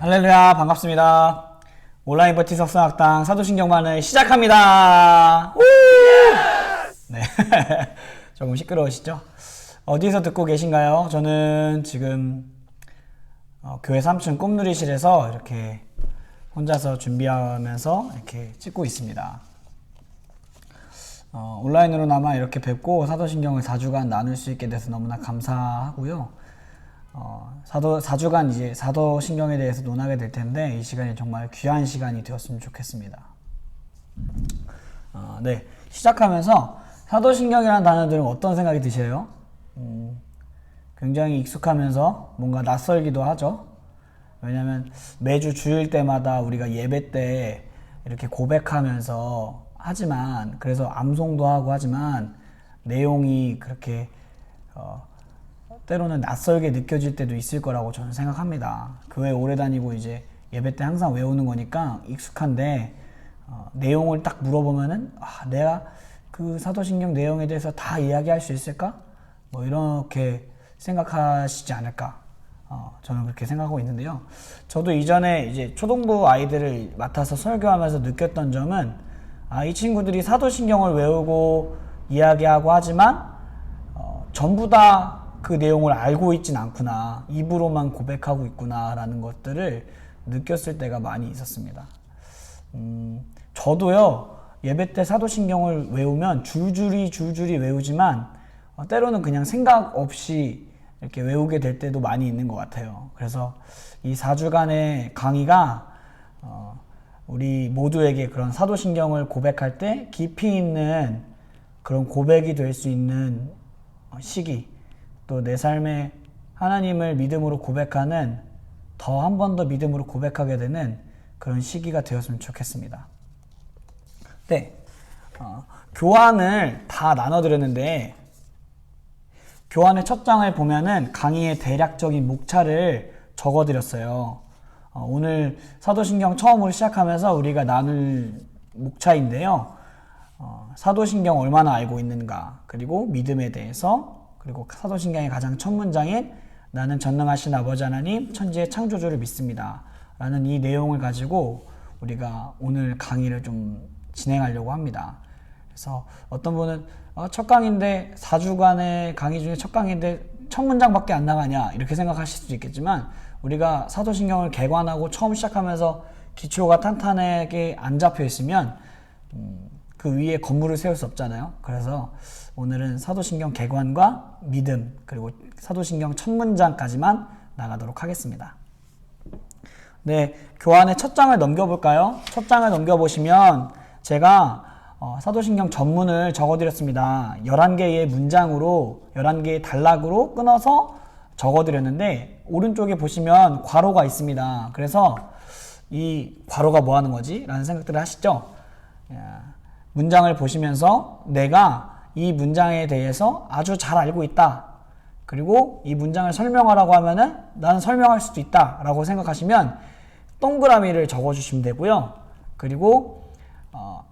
할렐루야, 반갑습니다. 온라인 버티 석성학당 사도신경반을 시작합니다. 우! 네. 조금 시끄러우시죠? 어디서 듣고 계신가요? 저는 지금 교회 3층 꿈누리실에서 이렇게 혼자서 준비하면서 이렇게 찍고 있습니다. 온라인으로나마 이렇게 뵙고 사도신경을 4주간 나눌 수 있게 돼서 너무나 감사하고요. 4주간 이제 사도신경에 대해서 논하게 될 텐데 이 시간이 정말 귀한 시간이 되었으면 좋겠습니다. 네. 시작하면서 사도신경이라는 단어들은 어떤 생각이 드세요? 굉장히 익숙하면서 뭔가 낯설기도 하죠. 왜냐면 매주 주일 때마다 우리가 예배 때 이렇게 고백하면서 하지만, 그래서 암송도 하고 하지만 내용이 그렇게 때로는 낯설게 느껴질 때도 있을 거라고 저는 생각합니다. 교회 오래 다니고 이제 예배 때 항상 외우는 거니까 익숙한데 내용을 딱 물어보면은 내가 그 사도신경 내용에 대해서 다 이야기할 수 있을까? 뭐 이렇게 생각하시지 않을까? 저는 그렇게 생각하고 있는데요. 저도 이전에 이제 초등부 아이들을 맡아서 설교하면서 느꼈던 점은 이 친구들이 사도신경을 외우고 이야기하고 하지만 전부 다 그 내용을 알고 있진 않구나, 입으로만 고백하고 있구나 라는 것들을 느꼈을 때가 많이 있었습니다. 저도요, 예배 때 사도신경을 외우면 줄줄이 외우지만 때로는 그냥 생각 없이 이렇게 외우게 될 때도 많이 있는 것 같아요. 그래서 이 4주간의 강의가 우리 모두에게 그런 사도신경을 고백할 때 깊이 있는 그런 고백이 될 수 있는 시기, 또 내 삶에 하나님을 믿음으로 고백하는, 더 한 번 더 믿음으로 고백하게 되는 그런 시기가 되었으면 좋겠습니다. 네, 교환을 다 나눠드렸는데 교환의 첫 장을 보면은 강의의 대략적인 목차를 적어드렸어요. 오늘 사도신경 처음으로 시작하면서 우리가 나눌 목차인데요. 사도신경 얼마나 알고 있는가, 그리고 믿음에 대해서, 그리고 사도신경의 가장 첫 문장인 나는 전능하신 아버지 하나님 천지의 창조주를 믿습니다 라는 이 내용을 가지고 우리가 오늘 강의를 좀 진행하려고 합니다. 그래서 어떤 분은 첫 강의인데 4주간의 강의 중에 첫 강의인데 첫 문장밖에 안 나가냐 이렇게 생각하실 수도 있겠지만, 우리가 사도신경을 개관하고 처음 시작하면서 기초가 탄탄하게 안 잡혀 있으면 그 위에 건물을 세울 수 없잖아요. 그래서 오늘은 사도신경 개관과 믿음, 그리고 사도신경 첫 문장까지만 나가도록 하겠습니다. 네, 교환의 첫 장을 넘겨볼까요? 첫 장을 넘겨보시면 제가 사도신경 전문을 적어드렸습니다. 11개의 문장으로, 11개의 단락으로 끊어서 적어드렸는데 오른쪽에 보시면 괄호가 있습니다. 그래서 이 괄호가 뭐 하는 거지? 라는 생각들을 하시죠? 문장을 보시면서 내가 이 문장에 대해서 아주 잘 알고 있다, 그리고 이 문장을 설명하라고 하면은 나는 설명할 수도 있다 라고 생각하시면 동그라미를 적어주시면 되고요. 그리고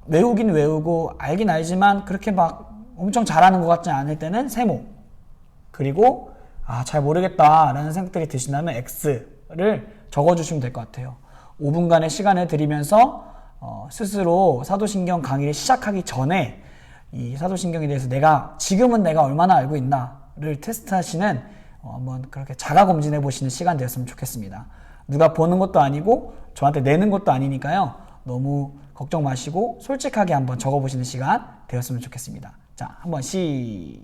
외우긴 외우고 알긴 알지만 그렇게 막 엄청 잘하는 것 같지 않을 때는 세모, 그리고 잘 모르겠다 라는 생각들이 드신다면 X를 적어주시면 될 것 같아요. 5분간의 시간을 드리면서 스스로 사도신경 강의를 시작하기 전에 이 사도신경에 대해서 지금은 내가 얼마나 알고 있나를 테스트하시는 한번 그렇게 자가 검진해 보시는 시간 되었으면 좋겠습니다. 누가 보는 것도 아니고 저한테 내는 것도 아니니까요. 너무 걱정 마시고 솔직하게 한번 적어 보시는 시간 되었으면 좋겠습니다. 자, 한번 시작!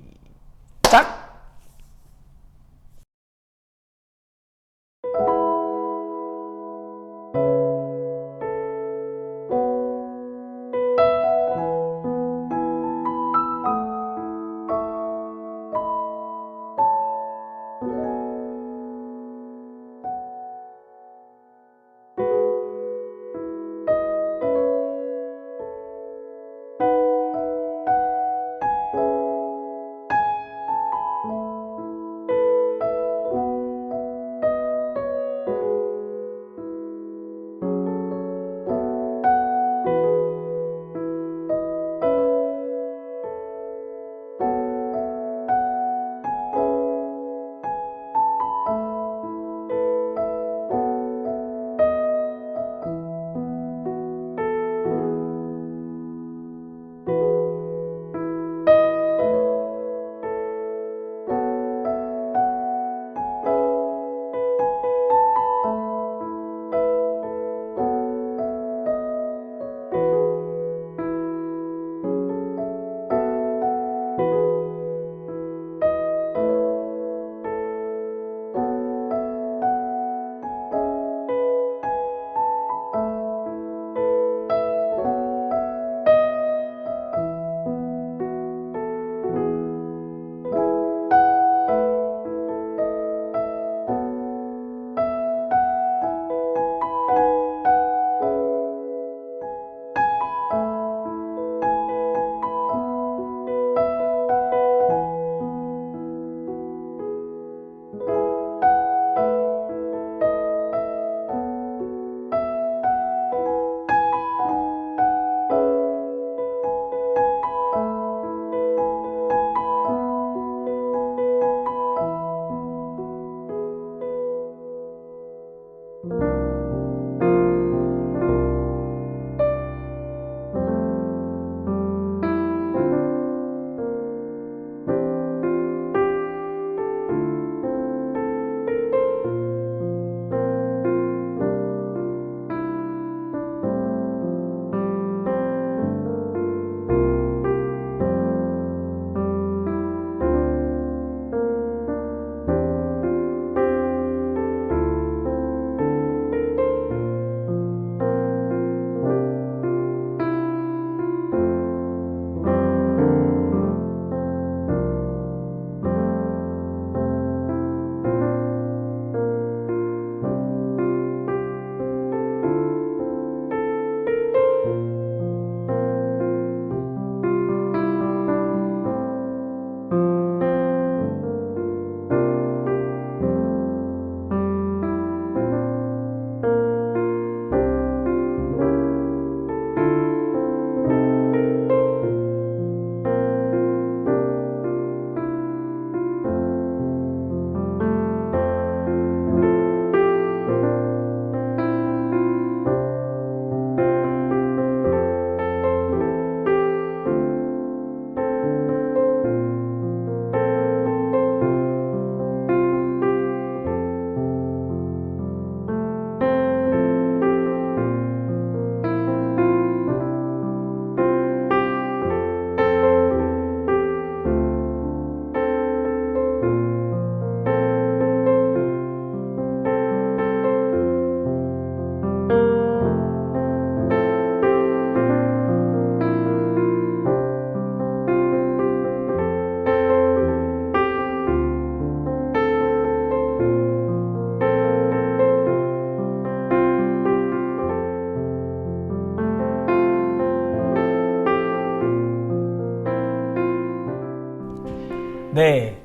네,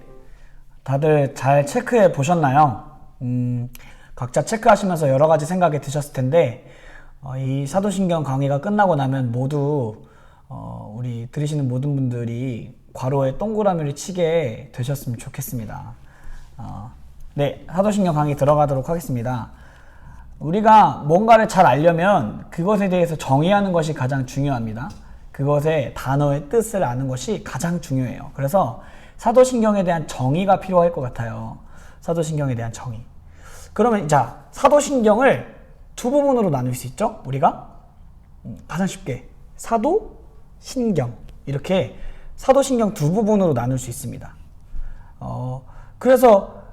다들 잘 체크해 보셨나요? 각자 체크하시면서 여러 가지 생각이 드셨을 텐데, 이 사도신경 강의가 끝나고 나면 모두 우리 들으시는 모든 분들이 괄호에 동그라미를 치게 되셨으면 좋겠습니다. 네, 사도신경 강의 들어가도록 하겠습니다. 우리가 뭔가를 잘 알려면 그것에 대해서 정의하는 것이 가장 중요합니다. 그것의 단어의 뜻을 아는 것이 가장 중요해요. 그래서 사도신경에 대한 정의가 필요할 것 같아요. 사도신경에 대한 정의. 그러면 자, 사도신경을 두 부분으로 나눌 수 있죠? 우리가 가장 쉽게 사도신경, 이렇게 사도신경 두 부분으로 나눌 수 있습니다. 그래서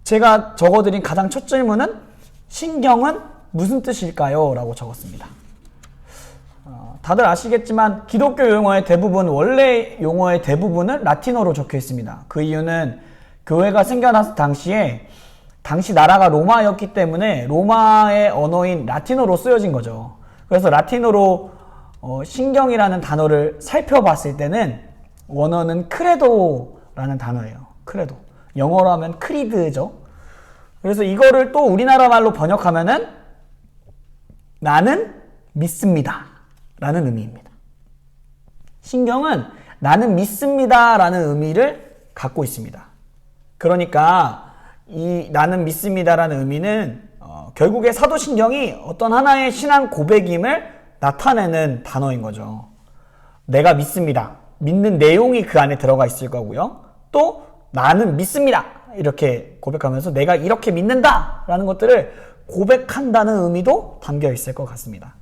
제가 적어드린 가장 첫 질문은 신경은 무슨 뜻일까요? 라고 적었습니다. 다들 아시겠지만 기독교 용어의 대부분, 원래 용어의 대부분은 라틴어로 적혀 있습니다. 그 이유는 교회가 생겨났을 당시에 당시 나라가 로마였기 때문에 로마의 언어인 라틴어로 쓰여진 거죠. 그래서 라틴어로 신경이라는 단어를 살펴봤을 때는 원어는 크레도라는 단어예요. 크레도. 영어로 하면 크리드죠. 그래서 이거를 또 우리나라 말로 번역하면은 나는 믿습니다 라는 의미입니다. 신경은 나는 믿습니다 라는 의미를 갖고 있습니다. 그러니까 이 나는 믿습니다 라는 의미는 결국에 사도신경이 어떤 하나의 신앙 고백임을 나타내는 단어인 거죠. 내가 믿습니다. 믿는 내용이 그 안에 들어가 있을 거고요. 또 나는 믿습니다 이렇게 고백하면서 내가 이렇게 믿는다 라는 것들을 고백한다는 의미도 담겨 있을 것 같습니다.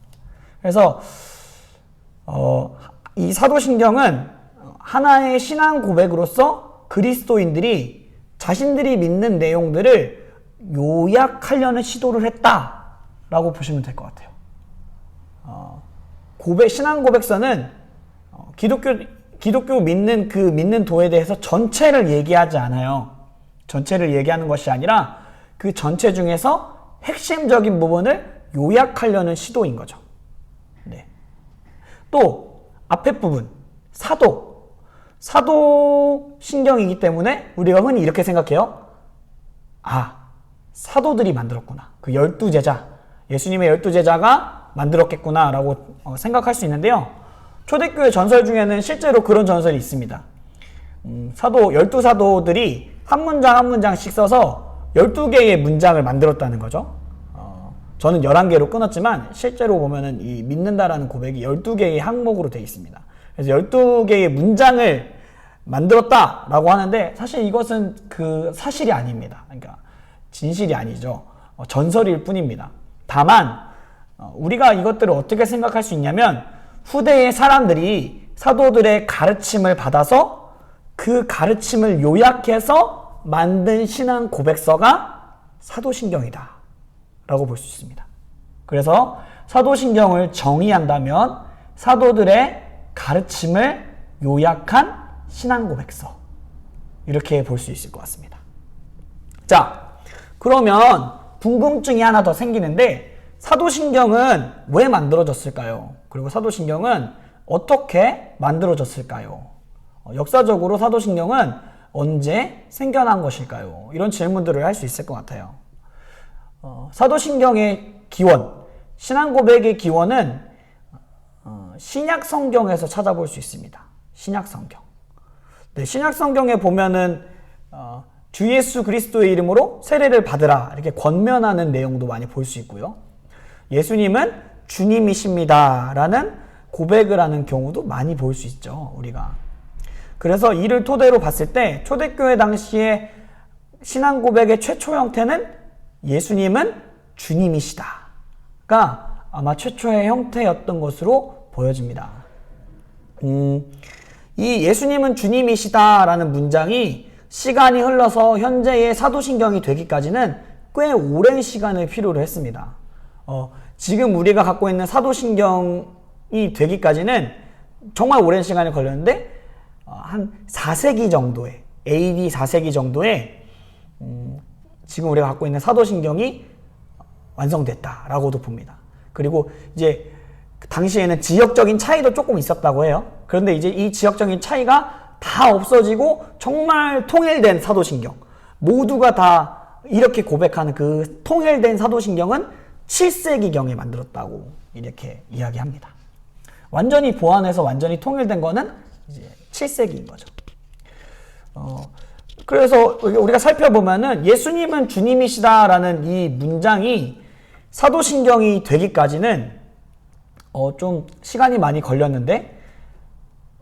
그래서 이 사도신경은 하나의 신앙 고백으로서 그리스도인들이 자신들이 믿는 내용들을 요약하려는 시도를 했다라고 보시면 될 것 같아요. 신앙 고백서는 기독교 믿는 그 믿는 도에 대해서 전체를 얘기하지 않아요. 전체를 얘기하는 것이 아니라 그 전체 중에서 핵심적인 부분을 요약하려는 시도인 거죠. 네. 또 앞에 부분 사도신경이기 때문에 우리가 흔히 이렇게 생각해요. 사도들이 만들었구나. 그 12제자, 예수님의 12제자가 만들었겠구나 라고 생각할 수 있는데요. 초대교회 전설 중에는 실제로 그런 전설이 있습니다. 12사도들이 한 문장 한 문장씩 써서 12개의 문장을 만들었다는 거죠. 저는 11개로 끊었지만 실제로 보면은 이 믿는다라는 고백이 12개의 항목으로 되어 있습니다. 그래서 12개의 문장을 만들었다라고 하는데 사실 이것은 그 사실이 아닙니다. 그러니까 진실이 아니죠. 전설일 뿐입니다. 다만 우리가 이것들을 어떻게 생각할 수 있냐면 후대의 사람들이 사도들의 가르침을 받아서 그 가르침을 요약해서 만든 신앙 고백서가 사도신경이다 라고 볼 수 있습니다. 그래서 사도신경을 정의한다면 사도들의 가르침을 요약한 신앙 고백서, 이렇게 볼 수 있을 것 같습니다. 자, 그러면 궁금증이 하나 더 생기는데 사도신경은 왜 만들어졌을까요? 그리고 사도신경은 어떻게 만들어졌을까요? 역사적으로 사도신경은 언제 생겨난 것일까요? 이런 질문들을 할 수 있을 것 같아요. 사도신경의 기원, 신앙 고백의 기원은 신약 성경에서 찾아볼 수 있습니다. 신약 성경. 네, 신약 성경에 보면은 주 예수 그리스도의 이름으로 세례를 받으라 이렇게 권면하는 내용도 많이 볼 수 있고요. 예수님은 주님이십니다 라는 고백을 하는 경우도 많이 볼 수 있죠, 우리가. 그래서 이를 토대로 봤을 때 초대교회 당시의 신앙 고백의 최초 형태는 예수님은 주님이시다가 아마 최초의 형태였던 것으로 보여집니다. 이 예수님은 주님이시다라는 문장이 시간이 흘러서 현재의 사도신경이 되기까지는 꽤 오랜 시간을 필요로 했습니다. 지금 우리가 갖고 있는 사도신경이 되기까지는 정말 오랜 시간이 걸렸는데 한 4세기 정도에, AD 4세기 정도에 지금 우리가 갖고 있는 사도신경이 완성됐다라고도 봅니다. 그리고 이제 당시에는 지역적인 차이도 조금 있었다고 해요. 그런데 이제 이 지역적인 차이가 다 없어지고 정말 통일된 사도신경, 모두가 다 이렇게 고백하는 그 통일된 사도신경은 7세기경에 만들었다고 이렇게 이야기합니다. 완전히 보완해서 완전히 통일된 거는 이제 7세기인 거죠. 그래서 우리가 살펴보면은 예수님은 주님이시다라는 이 문장이 사도신경이 되기까지는 좀 시간이 많이 걸렸는데,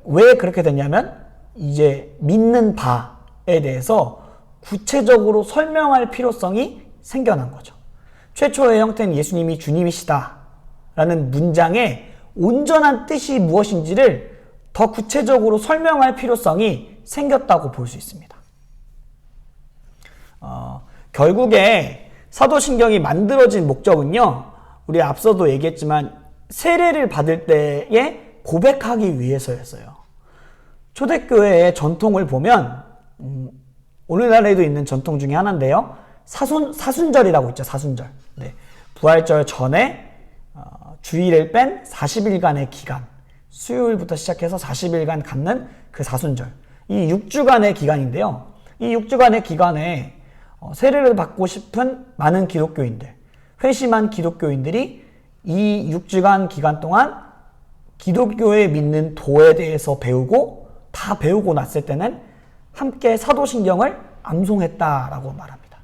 왜 그렇게 됐냐면 이제 믿는 바에 대해서 구체적으로 설명할 필요성이 생겨난 거죠. 최초의 형태는 예수님이 주님이시다 라는 문장의 온전한 뜻이 무엇인지를 더 구체적으로 설명할 필요성이 생겼다고 볼 수 있습니다. 결국에 사도신경이 만들어진 목적은요, 우리 앞서도 얘기했지만 세례를 받을 때에 고백하기 위해서였어요. 초대교회의 전통을 보면 오늘날에도 있는 전통 중에 하나인데요, 사순절이라고 있죠. 사순절. 네. 부활절 전에 주일을 뺀 40일간의 기간, 수요일부터 시작해서 40일간 갖는 그 사순절, 이 6주간의 기간인데요, 이 6주간의 기간에 세례를 받고 싶은 많은 기독교인들, 회심한 기독교인들이 이 6주간 기간 동안 기독교에 믿는 도에 대해서 배우고, 다 배우고 났을 때는 함께 사도신경을 암송했다라고 말합니다.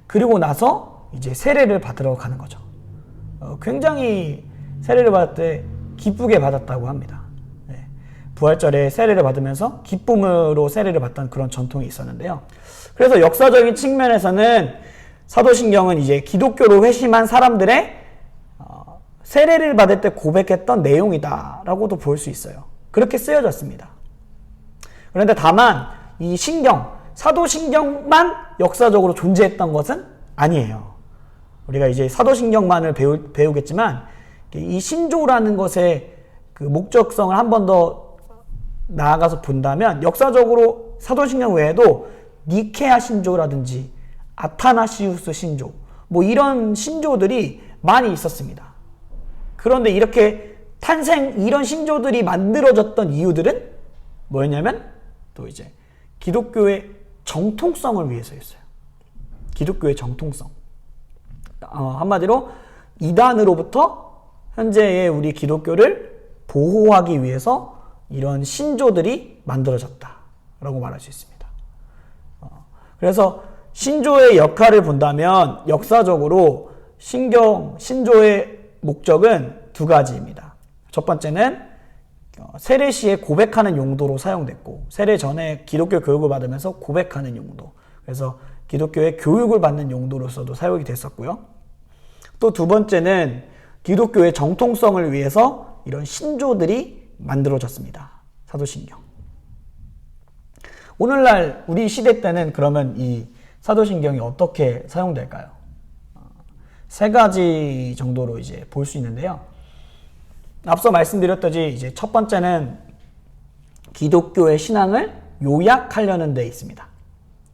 그리고 나서 이제 세례를 받으러 가는 거죠. 굉장히 세례를 받을 때 기쁘게 받았다고 합니다. 네. 부활절에 세례를 받으면서 기쁨으로 세례를 받던 그런 전통이 있었는데요. 그래서 역사적인 측면에서는 사도신경은 이제 기독교로 회심한 사람들의 세례를 받을 때 고백했던 내용이다라고도 볼 수 있어요. 그렇게 쓰여졌습니다. 그런데 다만 이 신경, 사도신경만 역사적으로 존재했던 것은 아니에요. 우리가 이제 사도신경만을 배우겠지만 이 신조라는 것의 그 목적성을 한 번 더 나아가서 본다면, 역사적으로 사도신경 외에도 니케아 신조라든지 아타나시우스 신조, 뭐 이런 신조들이 많이 있었습니다. 그런데 이렇게 이런 신조들이 만들어졌던 이유들은 뭐였냐면 또 이제 기독교의 정통성을 위해서였어요. 기독교의 정통성. 한마디로 이단으로부터 현재의 우리 기독교를 보호하기 위해서 이런 신조들이 만들어졌다라고 말할 수 있습니다. 그래서 신조의 역할을 본다면 역사적으로 신조의 목적은 두 가지입니다. 첫 번째는 세례 시에 고백하는 용도로 사용됐고, 세례 전에 기독교 교육을 받으면서 고백하는 용도, 그래서 기독교의 교육을 받는 용도로서도 사용이 됐었고요. 또 두 번째는 기독교의 정통성을 위해서 이런 신조들이 만들어졌습니다. 사도신경. 오늘날 우리 시대 때는 그러면 이 사도신경이 어떻게 사용될까요? 세 가지 정도로 이제 볼 수 있는데요. 앞서 말씀드렸듯이 이제 첫 번째는 기독교의 신앙을 요약하려는 데 있습니다.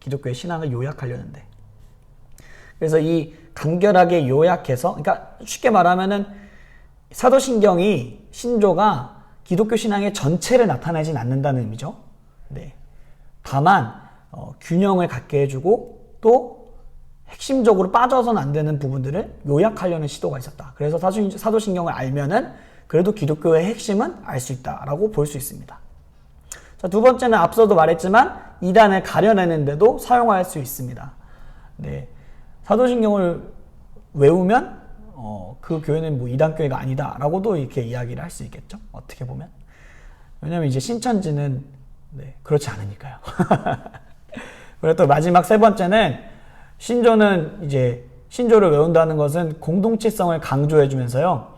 기독교의 신앙을 요약하려는 데. 그래서 이 간결하게 요약해서, 그러니까 쉽게 말하면은 사도신경이, 신조가 기독교 신앙의 전체를 나타내진 않는다는 의미죠. 네. 다만 균형을 갖게 해주고 또 핵심적으로 빠져서는 안 되는 부분들을 요약하려는 시도가 있었다. 그래서 사도신경을 알면은 그래도 기독교의 핵심은 알 수 있다라고 볼 수 있습니다. 자, 두 번째는 앞서도 말했지만 이단을 가려내는데도 사용할 수 있습니다. 네. 사도신경을 외우면 그 교회는 뭐 이단 교회가 아니다라고도 이렇게 이야기를 할 수 있겠죠. 어떻게 보면. 왜냐면 이제 신천지는 그렇지 않으니까요. 그리고 또 마지막 세 번째는 신조는 이제 신조를 외운다는 것은 공동체성을 강조해주면서요,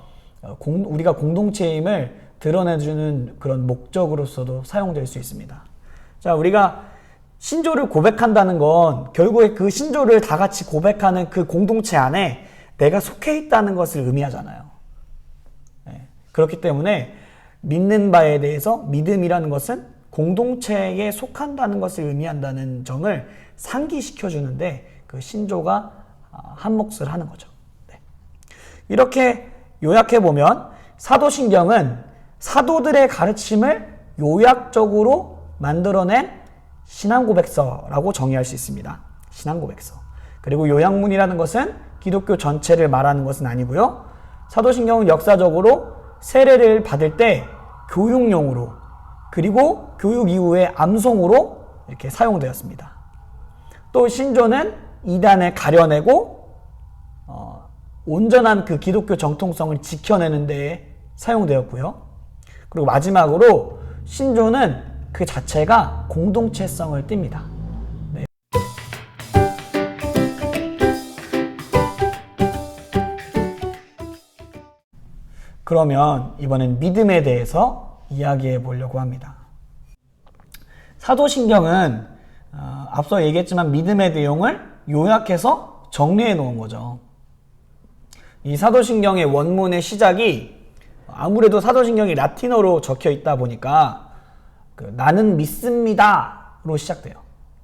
우리가 공동체임을 드러내주는 그런 목적으로서도 사용될 수 있습니다. 자, 우리가 신조를 고백한다는 건 결국에 그 신조를 다 같이 고백하는 그 공동체 안에 내가 속해 있다는 것을 의미하잖아요. 네. 그렇기 때문에 믿는 바에 대해서 믿음이라는 것은 공동체에 속한다는 것을 의미한다는 점을 상기시켜주는데 그 신조가 한 몫을 하는 거죠. 네. 이렇게 요약해보면 사도신경은 사도들의 가르침을 요약적으로 만들어낸 신앙고백서라고 정의할 수 있습니다. 신앙고백서. 그리고 요양문이라는 것은 기독교 전체를 말하는 것은 아니고요. 사도신경은 역사적으로 세례를 받을 때 교육용으로 그리고 교육 이후에 암송으로 이렇게 사용되었습니다. 또 신조는 이단을 가려내고 온전한 그 기독교 정통성을 지켜내는 데에 사용되었고요. 그리고 마지막으로 신조는 그 자체가 공동체성을 띱니다. 네. 그러면 이번엔 믿음에 대해서 이야기해 보려고 합니다. 사도신경은 앞서 얘기했지만 믿음의 내용을 요약해서 정리해 놓은 거죠. 이 사도신경의 원문의 시작이 아무래도 사도신경이 라틴어로 적혀 있다 보니까 나는 믿습니다로 시작돼요.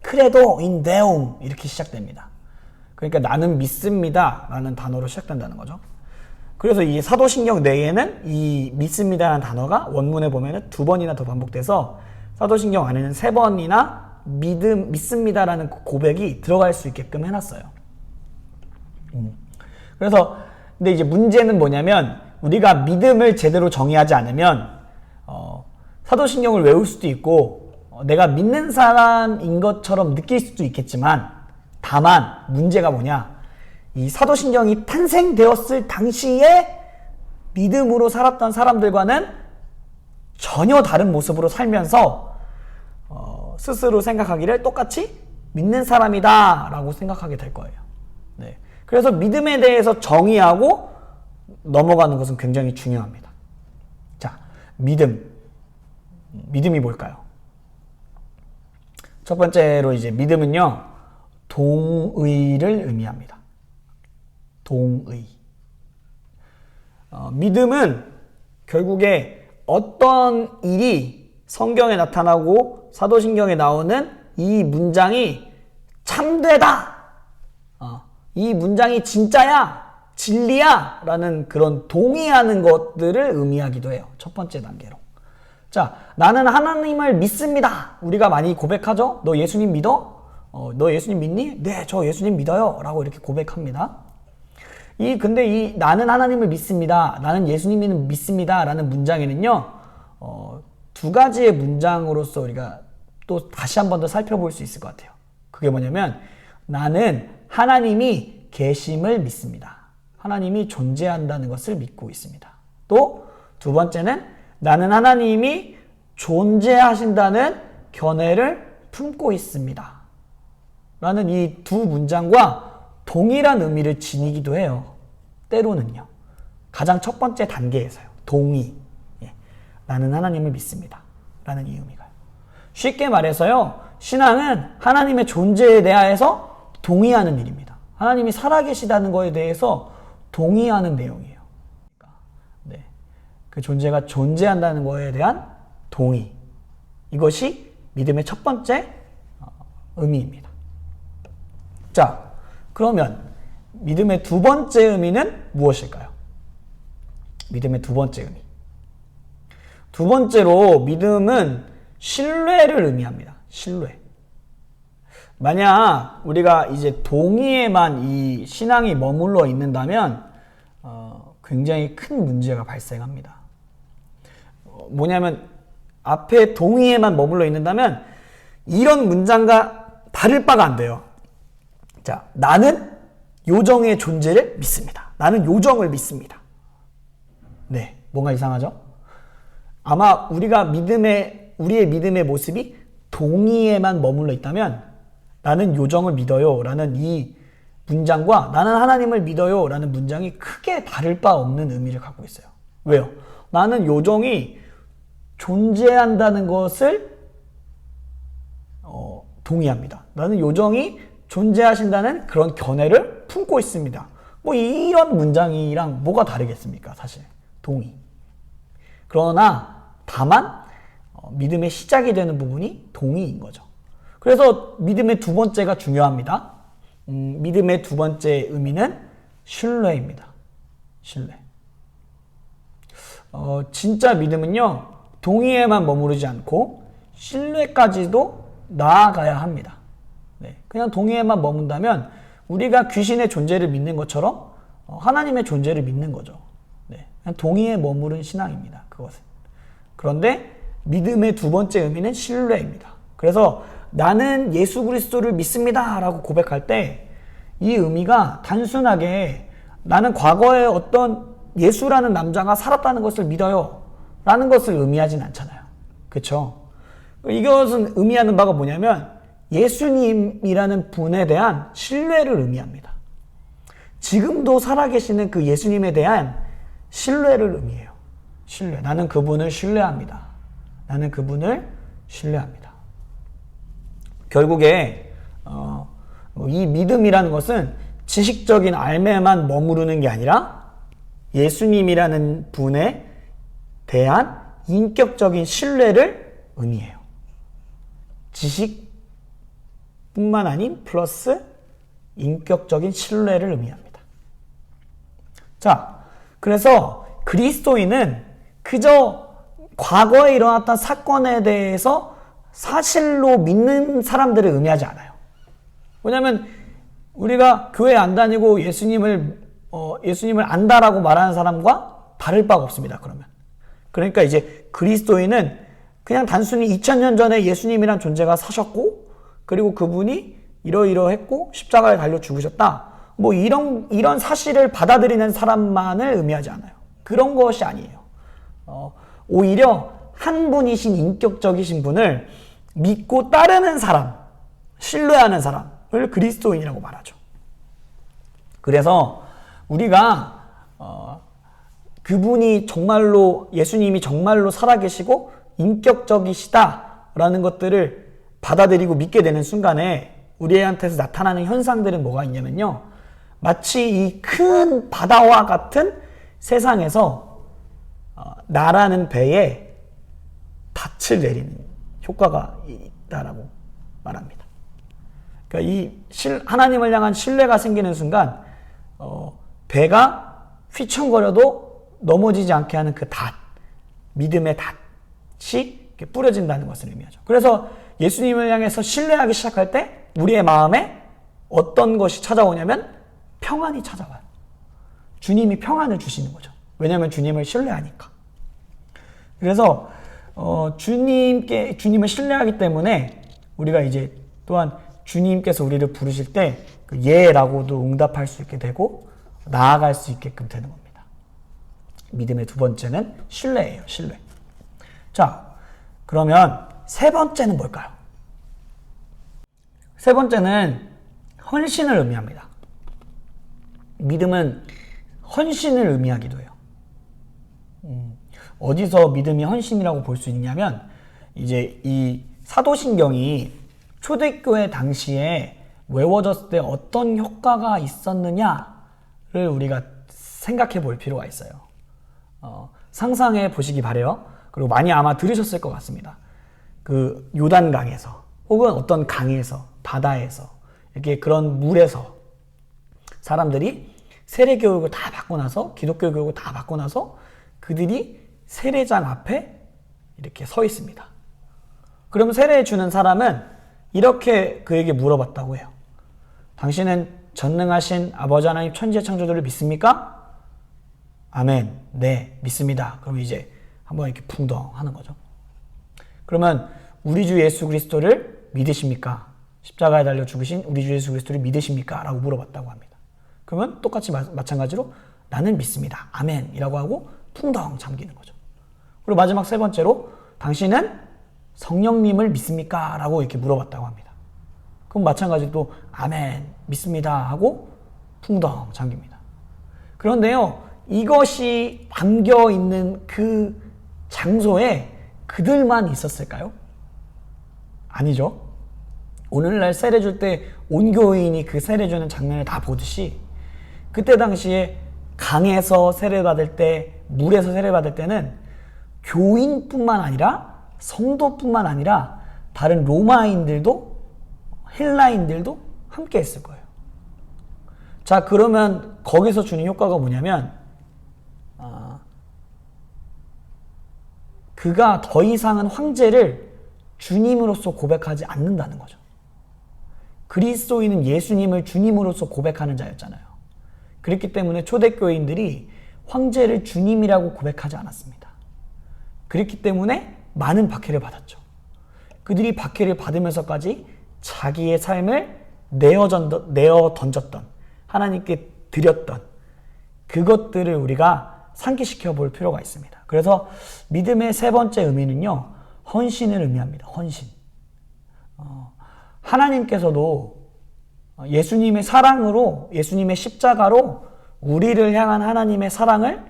크레도 인 데움 이렇게 시작됩니다. 그러니까 나는 믿습니다 라는 단어로 시작된다는 거죠. 그래서 이 사도신경 내에는 이 믿습니다라는 단어가 원문에 보면은 2번이나 더 반복돼서 사도신경 안에는 3번이나 믿습니다라는 고백이 들어갈 수 있게끔 해놨어요. 그래서 근데 이제 문제는 뭐냐면 우리가 믿음을 제대로 정의하지 않으면 사도신경을 외울 수도 있고 내가 믿는 사람인 것처럼 느낄 수도 있겠지만 다만 문제가 뭐냐, 이 사도신경이 탄생되었을 당시에 믿음으로 살았던 사람들과는 전혀 다른 모습으로 살면서 스스로 생각하기를 똑같이 믿는 사람이다 라고 생각하게 될 거예요. 네. 그래서 믿음에 대해서 정의하고 넘어가는 것은 굉장히 중요합니다. 자, 믿음이 뭘까요? 첫 번째로 이제 믿음은요, 동의를 의미합니다. 동의. 믿음은 결국에 어떤 일이 성경에 나타나고 사도신경에 나오는 이 문장이 참되다, 이 문장이 진짜야, 진리야 라는 그런 동의하는 것들을 의미하기도 해요. 첫 번째 단계로. 자, 나는 하나님을 믿습니다. 우리가 많이 고백하죠. 너 예수님 믿어? 너 예수님 믿니? 네, 저 예수님 믿어요 라고 이렇게 고백합니다. 근데 이 나는 하나님을 믿습니다, 나는 예수님을 믿습니다 라는 문장에는요, 2가지의 문장으로서 우리가 또 다시 한 번 더 살펴볼 수 있을 것 같아요. 그게 뭐냐면, 나는 하나님이 계심을 믿습니다. 하나님이 존재한다는 것을 믿고 있습니다. 또 2번째는 나는 하나님이 존재하신다는 견해를 품고 있습니다 라는 이 2 문장과 동일한 의미를 지니기도 해요. 때로는요. 가장 첫 번째 단계에서요. 동의. 나는 하나님을 믿습니다 라는 이 의미가요. 쉽게 말해서요, 신앙은 하나님의 존재에 대하여서 동의하는 일입니다. 하나님이 살아계시다는 것에 대해서 동의하는 내용이에요. 네. 그 존재가 존재한다는 것에 대한 동의. 이것이 믿음의 첫 번째 의미입니다. 자, 그러면 믿음의 2번째 의미는 무엇일까요? 믿음의 2번째 의미. 2번째로 믿음은 신뢰를 의미합니다. 신뢰. 만약 우리가 이제 동의에만 이 신앙이 머물러 있는다면 굉장히 큰 문제가 발생합니다. 뭐냐면 앞에 동의에만 머물러 있는다면 이런 문장과 다를 바가 안 돼요. 자, 나는 요정의 존재를 믿습니다. 나는 요정을 믿습니다. 네, 뭔가 이상하죠? 아마 우리의 믿음의 모습이 동의에만 머물러 있다면 나는 요정을 믿어요 라는 이 문장과 나는 하나님을 믿어요 라는 문장이 크게 다를 바 없는 의미를 갖고 있어요. 왜요? 나는 요정이 존재한다는 것을 동의합니다. 나는 요정이 존재하신다는 그런 견해를 품고 있습니다. 뭐 이런 문장이랑 뭐가 다르겠습니까? 사실 동의. 그러나 다만 믿음의 시작이 되는 부분이 동의인 거죠. 그래서 믿음의 2번째가 중요합니다. 믿음의 2번째 의미는 신뢰입니다. 신뢰. 진짜 믿음은요, 동의에만 머무르지 않고 신뢰까지도 나아가야 합니다. 네, 그냥 동의에만 머문다면 우리가 귀신의 존재를 믿는 것처럼 하나님의 존재를 믿는 거죠. 네, 그냥 동의에 머무른 신앙입니다. 그것은. 그런데 믿음의 두 번째 의미는 신뢰입니다. 그래서 나는 예수 그리스도를 믿습니다 라고 고백할 때 이 의미가 단순하게 나는 과거에 어떤 예수라는 남자가 살았다는 것을 믿어요 라는 것을 의미하진 않잖아요. 그렇죠? 이것은 의미하는 바가 뭐냐면 예수님이라는 분에 대한 신뢰를 의미합니다. 지금도 살아계시는 그 예수님에 대한 신뢰를 의미해요. 신뢰. 나는 그분을 신뢰합니다. 나는 그분을 신뢰합니다. 결국에 이 믿음이라는 것은 지식적인 알매만 머무르는 게 아니라 예수님이라는 분에 대한 인격적인 신뢰를 의미해요. 지식뿐만 아닌 플러스 인격적인 신뢰를 의미합니다. 자, 그래서 그리스도인은 그저 과거에 일어났던 사건에 대해서 사실로 믿는 사람들을 의미하지 않아요. 왜냐하면 우리가 교회 안 다니고 예수님을 안다라고 말하는 사람과 다를 바가 없습니다. 그러니까 이제 그리스도인은 그냥 단순히 2000년 전에 예수님이란 존재가 사셨고 그리고 그분이 이러이러했고 십자가에 달려 죽으셨다. 뭐 이런 사실을 받아들이는 사람만을 의미하지 않아요. 그런 것이 아니에요. 오히려 한 분이신 인격적이신 분을 믿고 따르는 사람, 신뢰하는 사람을 그리스도인이라고 말하죠. 그래서 우리가 그분이 정말로 예수님이 정말로 살아계시고 인격적이시다라는 것들을 받아들이고 믿게 되는 순간에 우리한테서 나타나는 현상들은 뭐가 있냐면요. 마치 이 큰 바다와 같은 세상에서 나라는 배에 닻을 내리는 효과가 있다라고 말합니다. 그러니까 하나님을 향한 신뢰가 생기는 순간 배가 휘청거려도 넘어지지 않게 하는 그 닻, 믿음의 닻이 뿌려진다는 것을 의미하죠. 그래서 예수님을 향해서 신뢰하기 시작할 때 우리의 마음에 어떤 것이 찾아오냐면 평안이 찾아와요. 주님이 평안을 주시는 거죠. 왜냐하면 주님을 신뢰하니까. 그래서 주님을 신뢰하기 때문에 우리가 이제 또한 주님께서 우리를 부르실 때 예라고도 응답할 수 있게 되고 나아갈 수 있게끔 되는 겁니다. 믿음의 두 번째는 신뢰예요. 신뢰. 자, 그러면 세 번째는 뭘까요? 세 번째는 헌신을 의미합니다. 믿음은 헌신을 의미하기도 해요. 어디서 믿음이 헌신이라고 볼 수 있냐면 이제 이 사도신경이 초대교회 당시에 외워졌을 때 어떤 효과가 있었느냐를 우리가 생각해 볼 필요가 있어요. 상상해 보시기 바래요. 그리고 많이 아마 들으셨을 것 같습니다. 그 요단강에서 혹은 어떤 강에서 바다에서 이렇게 그런 물에서 사람들이 세례 교육을 다 받고 나서 기독교 교육을 다 받고 나서 그들이 세례장 앞에 이렇게 서 있습니다. 그럼 세례 주는 사람은 이렇게 그에게 물어봤다고 해요. 당신은 전능하신 아버지 하나님 천지의 창조주를 믿습니까? 아멘. 네, 믿습니다. 그럼 이제 한번 이렇게 풍덩 하는 거죠. 그러면 우리 주 예수 그리스도를 믿으십니까? 십자가에 달려 죽으신 우리 주 예수 그리스도를 믿으십니까? 라고 물어봤다고 합니다. 그러면 똑같이 마찬가지로 나는 믿습니다. 아멘. 이라고 하고 풍덩 잠기는 거죠. 그리고 마지막 세 번째로 당신은 성령님을 믿습니까? 라고 이렇게 물어봤다고 합니다. 그럼 마찬가지로 또 아멘. 믿습니다. 하고 풍덩 잠깁니다. 그런데요, 이것이 담겨 있는 그 장소에 그들만 있었을까요? 아니죠. 오늘날 세례 줄 때 온 교인이 그 세례 주는 장면을 다 보듯이 그때 당시에 강에서 세례 받을 때, 물에서 세례 받을 때는 교인뿐만 아니라 성도뿐만 아니라 다른 로마인들도 헬라인들도 함께 했을 거예요. 자, 그러면 거기서 주는 효과가 뭐냐면 그가 더 이상은 황제를 주님으로서 고백하지 않는다는 거죠. 그리스도인은 예수님을 주님으로서 고백하는 자였잖아요. 그렇기 때문에 초대교인들이 황제를 주님이라고 고백하지 않았습니다. 그렇기 때문에 많은 박해를 받았죠. 그들이 박해를 받으면서까지 자기의 삶을 내어 던졌던, 하나님께 드렸던 그것들을 우리가 상기시켜 볼 필요가 있습니다. 그래서 믿음의 세 번째 의미는요, 헌신을 의미합니다. 헌신. 하나님께서도 예수님의 사랑으로, 예수님의 십자가로 우리를 향한 하나님의 사랑을,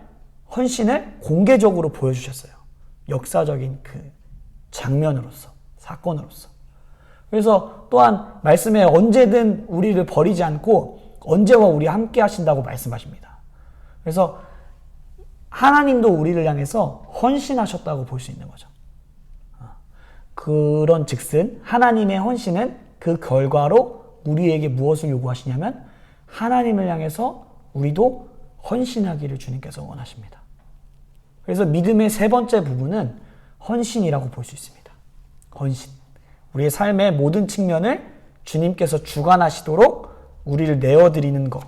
헌신을 공개적으로 보여주셨어요. 역사적인 그 장면으로서, 사건으로서. 그래서 또한 말씀에 언제든 우리를 버리지 않고 언제와 우리 함께 하신다고 말씀하십니다. 그래서 하나님도 우리를 향해서 헌신하셨다고 볼 수 있는 거죠. 그런 즉슨 하나님의 헌신은 그 결과로 우리에게 무엇을 요구하시냐면 하나님을 향해서 우리도 헌신하기를 주님께서 원하십니다. 그래서 믿음의 세 번째 부분은 헌신이라고 볼 수 있습니다. 헌신. 우리의 삶의 모든 측면을 주님께서 주관하시도록 우리를 내어드리는 것.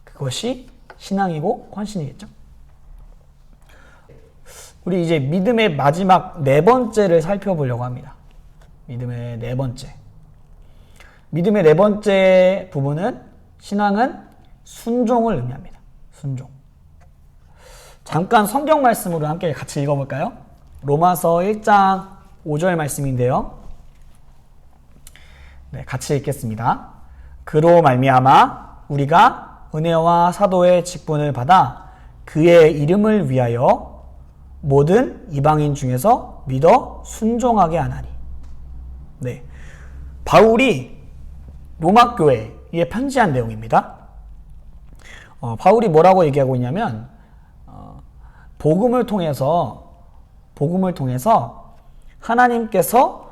그것이 신앙이고 헌신이겠죠. 우리 이제 믿음의 마지막 네 번째를 살펴보려고 합니다. 믿음의 네 번째. 믿음의 네 번째 부분은 신앙은 순종을 의미합니다. 순종. 잠깐 성경 말씀으로 함께 같이 읽어볼까요? 로마서 1장 5절 말씀인데요. 네, 같이 읽겠습니다. 그로 말미암아 우리가 은혜와 사도의 직분을 받아 그의 이름을 위하여 모든 이방인 중에서 믿어 순종하게 하나니. 네, 바울이 로마 교회에 편지한 내용입니다. 바울이 뭐라고 얘기하고 있냐면 복음을 통해서 하나님께서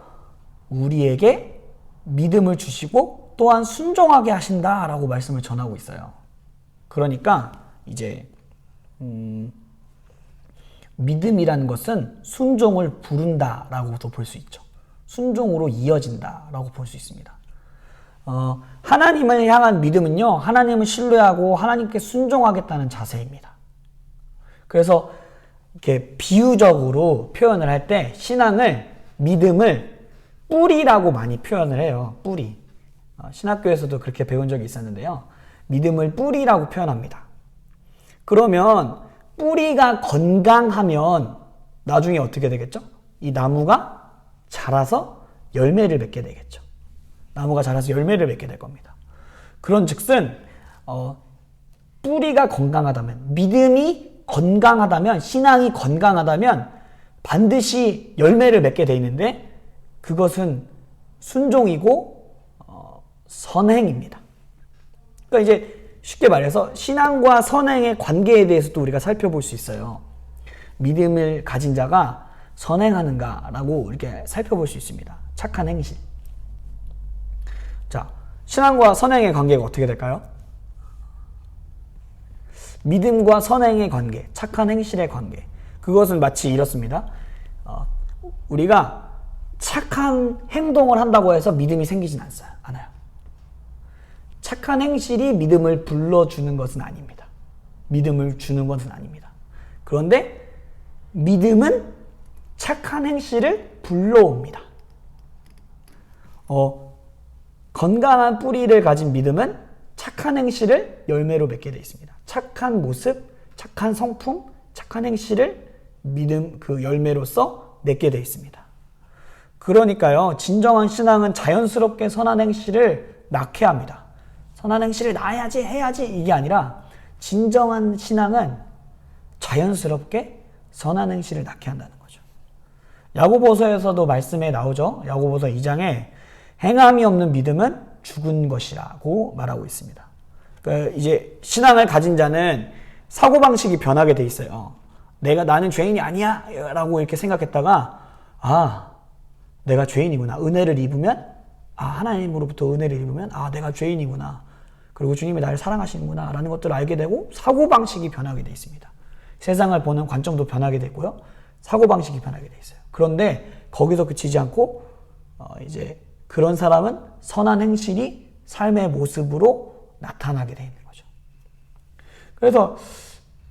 우리에게 믿음을 주시고 또한 순종하게 하신다라고 말씀을 전하고 있어요. 그러니까 이제 믿음이라는 것은 순종을 부른다라고도 볼 수 있죠. 순종으로 이어진다라고 볼 수 있습니다. 하나님을 향한 믿음은요, 하나님을 신뢰하고 하나님께 순종하겠다는 자세입니다. 그래서 이렇게 비유적으로 표현을 할 때 신앙을, 믿음을 뿌리라고 많이 표현을 해요. 뿌리. 신학교에서도 그렇게 배운 적이 있었는데요. 믿음을 뿌리라고 표현합니다. 그러면 뿌리가 건강하면 나중에 어떻게 되겠죠? 이 나무가 자라서 열매를 맺게 되겠죠. 나무가 자라서 열매를 맺게 될 겁니다. 그런 즉슨 뿌리가 건강하다면, 믿음이 건강하다면, 신앙이 건강하다면 반드시 열매를 맺게 돼 있는데 그것은 순종이고 선행입니다. 그러니까 이제 쉽게 말해서 신앙과 선행의 관계에 대해서도 우리가 살펴볼 수 있어요. 믿음을 가진 자가 선행하는가라고 이렇게 살펴볼 수 있습니다. 착한 행실. 자, 신앙과 선행의 관계가 어떻게 될까요? 믿음과 선행의 관계, 착한 행실의 관계. 그것은 마치 이렇습니다. 우리가 착한 행동을 한다고 해서 믿음이 생기진 않아요. 착한 행실이 믿음을 불러주는 것은 아닙니다. 믿음을 주는 것은 아닙니다. 그런데 믿음은 착한 행실을 불러옵니다. 건강한 뿌리를 가진 믿음은 착한 행실을 열매로 맺게 되어 있습니다. 착한 모습, 착한 성품, 착한 행실을 믿음 그 열매로서 맺게 되어 있습니다. 그러니까요, 진정한 신앙은 자연스럽게 선한 행실을 낳게 합니다. 선한 행실을 낳아야지, 해야지 이게 아니라 진정한 신앙은 자연스럽게 선한 행실을 낳게 한다는 거죠. 야고보서에서도 말씀에 나오죠. 야고보서 2장에 행함이 없는 믿음은 죽은 것이라고 말하고 있습니다. 그러니까 이제 신앙을 가진 자는 사고방식이 변하게 돼 있어요. 나는 죄인이 아니야 라고 이렇게 생각했다가 내가 죄인이구나. 은혜를 입으면 하나님으로부터 은혜를 입으면 내가 죄인이구나. 그리고 주님이 나를 사랑하시는구나 라는 것들을 알게 되고 사고방식이 변하게 돼 있습니다. 세상을 보는 관점도 변하게 되고요. 사고방식이 변하게 돼 있어요. 그런데 거기서 그치지 않고 이제 그런 사람은 선한 행실이 삶의 모습으로 나타나게 되어 있는 거죠. 그래서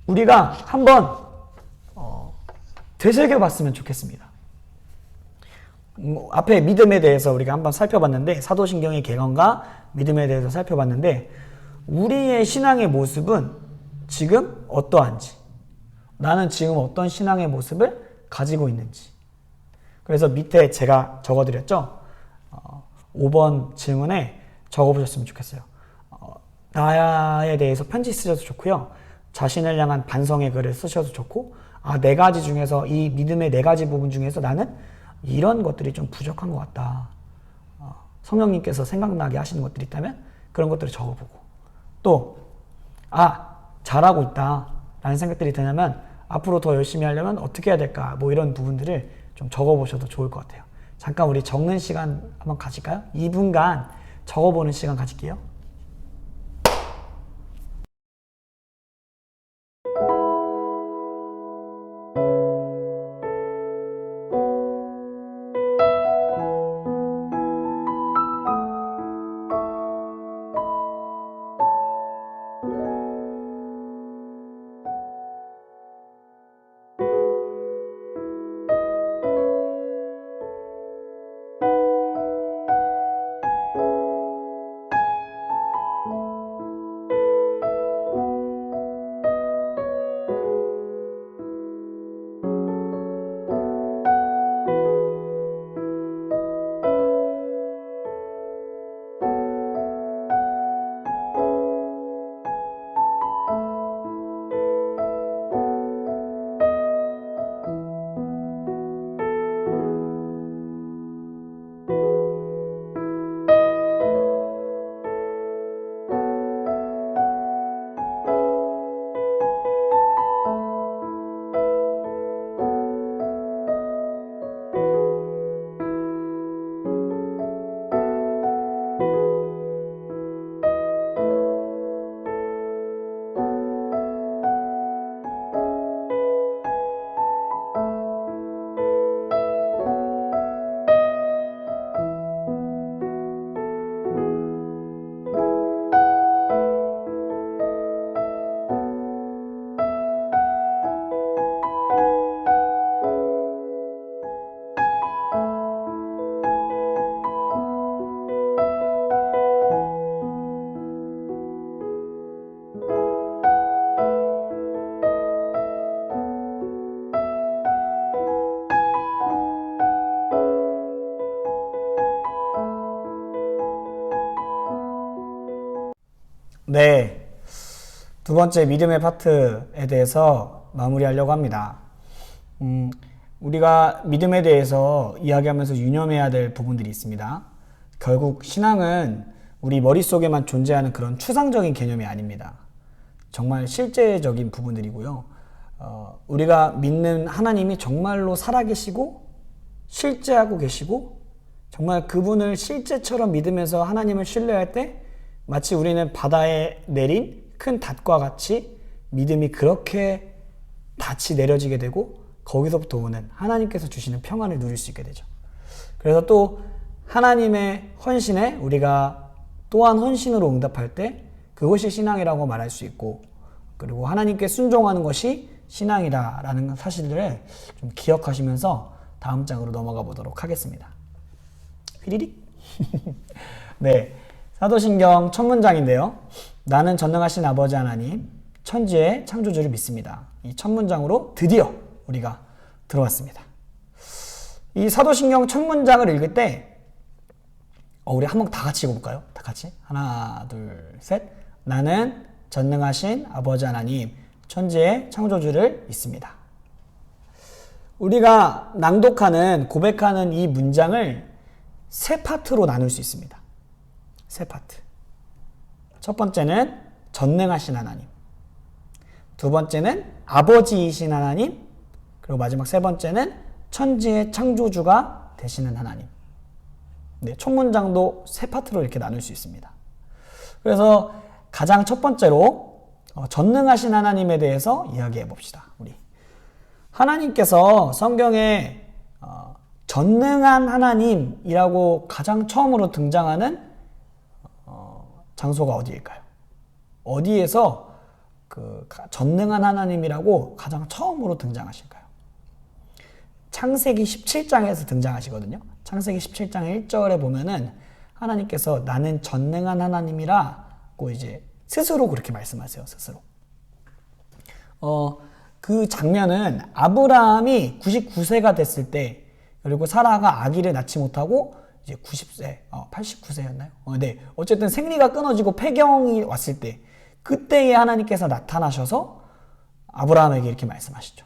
우리가 한번 되새겨 봤으면 좋겠습니다. 앞에 믿음에 대해서 우리가 한번 살펴봤는데, 사도신경의 개헌과 믿음에 대해서 살펴봤는데, 우리의 신앙의 모습은 지금 어떠한지, 나는 지금 어떤 신앙의 모습을 가지고 있는지. 그래서 밑에 제가 적어드렸죠. 5번 질문에 적어보셨으면 좋겠어요. 나에 대해서 편지 쓰셔도 좋고요. 자신을 향한 반성의 글을 쓰셔도 좋고, 네 가지 중에서, 이 믿음의 네 가지 부분 중에서 나는 이런 것들이 좀 부족한 것 같다. 성령님께서 생각나게 하시는 것들이 있다면 그런 것들을 적어보고, 또 잘하고 있다 라는 생각들이 드냐면 앞으로 더 열심히 하려면 어떻게 해야 될까, 뭐 이런 부분들을 좀 적어보셔도 좋을 것 같아요. 잠깐 우리 적는 시간 한번 가질까요? 2분간 적어보는 시간 가질게요. 네, 두 번째 믿음의 파트에 대해서 마무리하려고 합니다. 우리가 믿음에 대해서 이야기하면서 유념해야 될 부분들이 있습니다. 결국 신앙은 우리 머릿속에만 존재하는 그런 추상적인 개념이 아닙니다. 정말 실제적인 부분들이고요. 우리가 믿는 하나님이 정말로 살아계시고 실제하고 계시고, 정말 그분을 실제처럼 믿으면서 하나님을 신뢰할 때 마치 우리는 바다에 내린 큰 닷과 같이 믿음이 그렇게 닻이 내려지게 되고, 거기서부터 오는 하나님께서 주시는 평안을 누릴 수 있게 되죠. 그래서 또 하나님의 헌신에 우리가 또한 헌신으로 응답할 때 그것이 신앙이라고 말할 수 있고, 그리고 하나님께 순종하는 것이 신앙이다라는 사실들을 좀 기억하시면서 다음 장으로 넘어가 보도록 하겠습니다. 휘리릭. 네, 사도신경 첫 문장인데요. 나는 전능하신 아버지 하나님, 천지의 창조주를 믿습니다. 이 첫 문장으로 드디어 우리가 들어왔습니다. 이 사도신경 첫 문장을 읽을 때 우리 한번 다 같이 읽어볼까요? 다 같이. 하나, 둘, 셋. 나는 전능하신 아버지 하나님, 천지의 창조주를 믿습니다. 우리가 낭독하는, 고백하는 이 문장을 세 파트로 나눌 수 있습니다. 세 파트. 첫 번째는 전능하신 하나님, 두 번째는 아버지이신 하나님, 그리고 마지막 세 번째는 천지의 창조주가 되시는 하나님. 네, 첫 문장도 세 파트로 이렇게 나눌 수 있습니다. 그래서 가장 첫 번째로 전능하신 하나님에 대해서 이야기해 봅시다. 우리 하나님께서 성경에 전능한 하나님이라고 가장 처음으로 등장하는 장소가 어디일까요? 어디에서 그 전능한 하나님이라고 가장 처음으로 등장하실까요? 창세기 17장에서 등장하시거든요. 창세기 17장 1절에 보면은 하나님께서 나는 전능한 하나님이라고 이제 스스로 그렇게 말씀하세요. 스스로. 그 장면은 아브라함이 99세가 됐을 때, 그리고 사라가 아기를 낳지 못하고 이제 90세, 89세였나요? 네. 어쨌든 생리가 끊어지고 폐경이 왔을 때, 그때에 하나님께서 나타나셔서 아브라함에게 이렇게 말씀하시죠.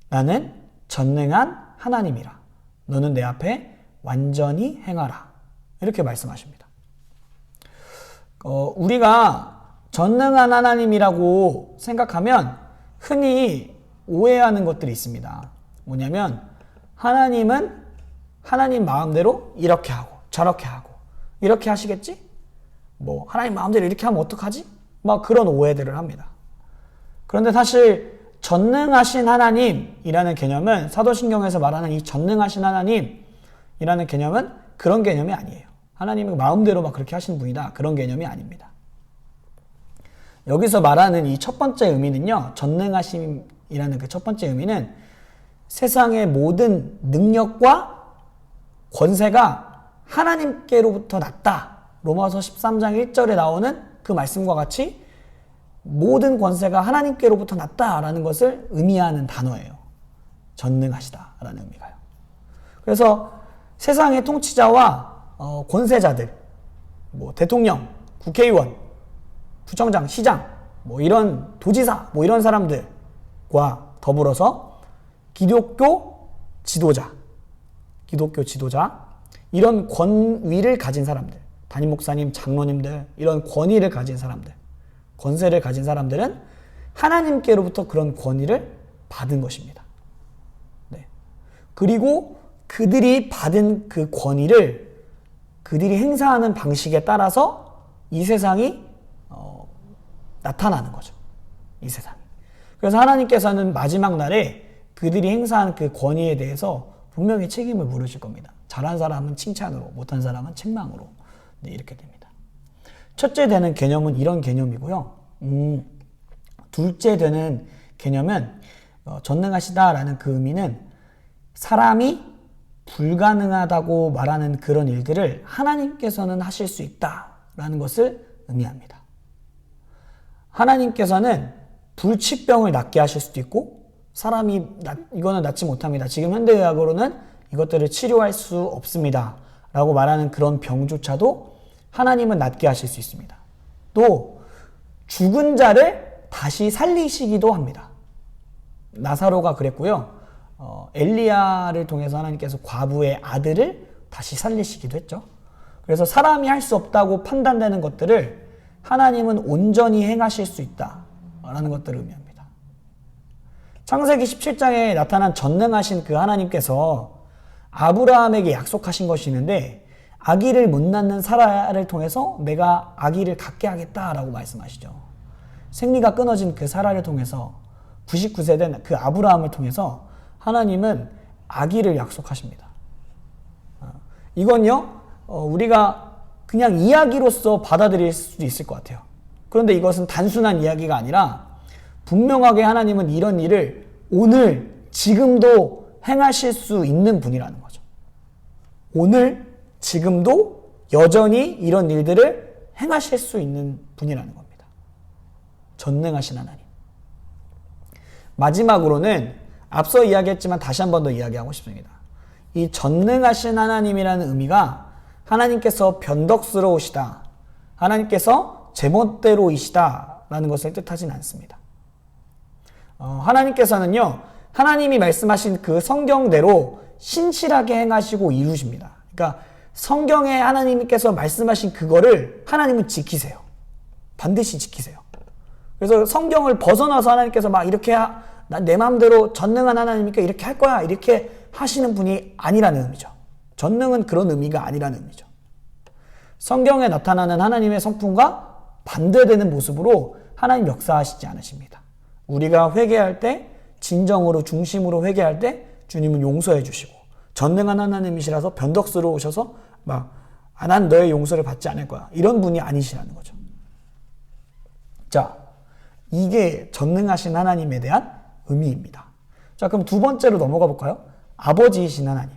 나는 전능한 하나님이라. 너는 내 앞에 완전히 행하라. 이렇게 말씀하십니다. 우리가 전능한 하나님이라고 생각하면 흔히 오해하는 것들이 있습니다. 뭐냐면 하나님은 하나님 마음대로 이렇게 하고 저렇게 하고 이렇게 하시겠지? 뭐 하나님 마음대로 이렇게 하면 어떡하지? 막 그런 오해들을 합니다. 그런데 사실 전능하신 하나님이라는 개념은, 사도신경에서 말하는 이 전능하신 하나님이라는 개념은 그런 개념이 아니에요. 하나님은 마음대로 막 그렇게 하시는 분이다, 그런 개념이 아닙니다. 여기서 말하는 이 첫 번째 의미는요, 전능하심이라는 그 첫 번째 의미는 세상의 모든 능력과 권세가 하나님께로부터 났다. 로마서 13장 1절에 나오는 그 말씀과 같이 모든 권세가 하나님께로부터 났다라는 것을 의미하는 단어예요. 전능하시다라는 의미가요. 그래서 세상의 통치자와 권세자들, 뭐 대통령, 국회의원, 구청장, 시장, 뭐 이런 도지사, 뭐 이런 사람들과 더불어서 기독교 지도자, 이런 권위를 가진 사람들, 담임 목사님, 장로님들, 이런 권위를 가진 사람들, 권세를 가진 사람들은 하나님께로부터 그런 권위를 받은 것입니다. 네. 그리고 그들이 받은 그 권위를 그들이 행사하는 방식에 따라서 이 세상이 나타나는 거죠. 이 세상이. 그래서 하나님께서는 마지막 날에 그들이 행사한 그 권위에 대해서 분명히 책임을 물으실 겁니다. 잘한 사람은 칭찬으로, 못한 사람은 책망으로. 네, 이렇게 됩니다. 첫째 되는 개념은 이런 개념이고요. 둘째 되는 개념은 전능하시다라는 그 의미는 사람이 불가능하다고 말하는 그런 일들을 하나님께서는 하실 수 있다라는 것을 의미합니다. 하나님께서는 불치병을 낫게 하실 수도 있고, 사람이 이거는 낫지 못합니다, 지금 현대의학으로는 이것들을 치료할 수 없습니다 라고 말하는 그런 병조차도 하나님은 낫게 하실 수 있습니다. 또 죽은 자를 다시 살리시기도 합니다. 나사로가 그랬고요. 엘리야를 통해서 하나님께서 과부의 아들을 다시 살리시기도 했죠. 그래서 사람이 할 수 없다고 판단되는 것들을 하나님은 온전히 행하실 수 있다라는 것들을 의미합니다. 창세기 17장에 나타난 전능하신 그 하나님께서 아브라함에게 약속하신 것이 있는데, 아기를 못 낳는 사라를 통해서 내가 아기를 갖게 하겠다라고 말씀하시죠. 생리가 끊어진 그 사라를 통해서 99세 된 그 아브라함을 통해서 하나님은 아기를 약속하십니다. 이건요, 우리가 그냥 이야기로서 받아들일 수도 있을 것 같아요. 그런데 이것은 단순한 이야기가 아니라 분명하게 하나님은 이런 일을 오늘 지금도 행하실 수 있는 분이라는 거죠. 오늘 지금도 여전히 이런 일들을 행하실 수 있는 분이라는 겁니다. 전능하신 하나님. 마지막으로는 앞서 이야기했지만 다시 한 번 더 이야기하고 싶습니다. 이 전능하신 하나님이라는 의미가 하나님께서 변덕스러우시다, 하나님께서 제멋대로이시다 라는 것을 뜻하진 않습니다. 하나님께서는요, 하나님이 말씀하신 그 성경대로 신실하게 행하시고 이루십니다. 그러니까 성경에 하나님께서 말씀하신 그거를 하나님은 지키세요. 반드시 지키세요. 그래서 성경을 벗어나서 하나님께서 막 이렇게 난 내 마음대로 전능한 하나님이니까 이렇게 할 거야, 이렇게 하시는 분이 아니라는 의미죠. 전능은 그런 의미가 아니라는 의미죠. 성경에 나타나는 하나님의 성품과 반대되는 모습으로 하나님 역사하시지 않으십니다. 우리가 회개할 때, 진정으로 중심으로 회개할 때 주님은 용서해 주시고, 전능한 하나님이시라서 변덕스러우셔서 막 난 너의 용서를 받지 않을 거야, 이런 분이 아니시라는 거죠. 자, 이게 전능하신 하나님에 대한 의미입니다. 자, 그럼 두 번째로 넘어가 볼까요? 아버지이신 하나님.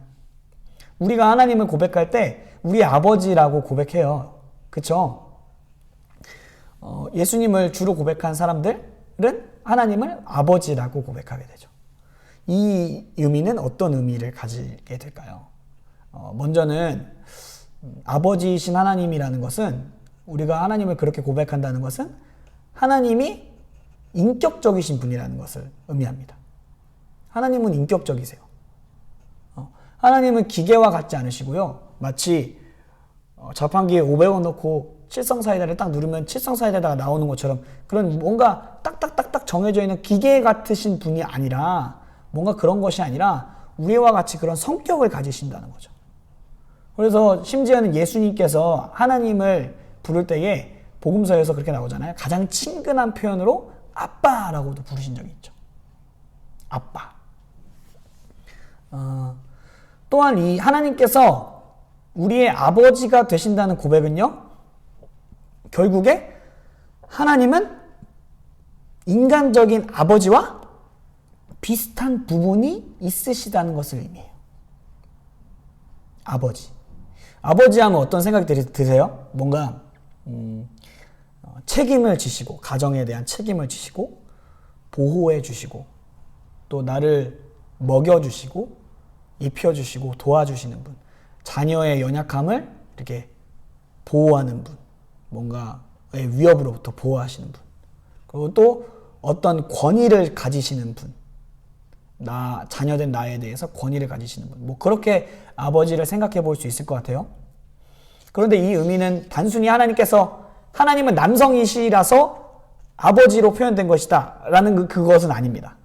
우리가 하나님을 고백할 때 우리 아버지라고 고백해요. 그쵸? 예수님을 주로 고백한 사람들은 하나님을 아버지라고 고백하게 되죠. 이 의미는 어떤 의미를 가지게 될까요? 먼저는 아버지이신 하나님이라는 것은, 우리가 하나님을 그렇게 고백한다는 것은 하나님이 인격적이신 분이라는 것을 의미합니다. 하나님은 인격적이세요. 하나님은 기계와 같지 않으시고요. 마치 자판기에 500원 넣고 칠성사이다를 딱 누르면 칠성사이다가 나오는 것처럼 그런 뭔가 딱딱딱딱 정해져 있는 기계 같으신 분이 아니라, 뭔가 그런 것이 아니라 우리와 같이 그런 성격을 가지신다는 거죠. 그래서 심지어는 예수님께서 하나님을 부를 때에 복음서에서 그렇게 나오잖아요. 가장 친근한 표현으로 아빠라고도 부르신 적이 있죠. 아빠. 또한 이 하나님께서 우리의 아버지가 되신다는 고백은요, 결국에 하나님은 인간적인 아버지와 비슷한 부분이 있으시다는 것을 의미해요. 아버지. 아버지 하면 어떤 생각이 드세요? 뭔가 책임을 지시고, 가정에 대한 책임을 지시고, 보호해 주시고, 또 나를 먹여주시고, 입혀주시고, 도와주시는 분. 자녀의 연약함을 이렇게 보호하는 분. 뭔가의 위협으로부터 보호하시는 분. 그리고 또 어떤 권위를 가지시는 분. 자녀된 나에 대해서 권위를 가지시는 분. 뭐 그렇게 아버지를 생각해 볼 수 있을 것 같아요. 그런데 이 의미는 단순히 하나님은 남성이시라서 아버지로 표현된 것이다 라는 그것은 아닙니다.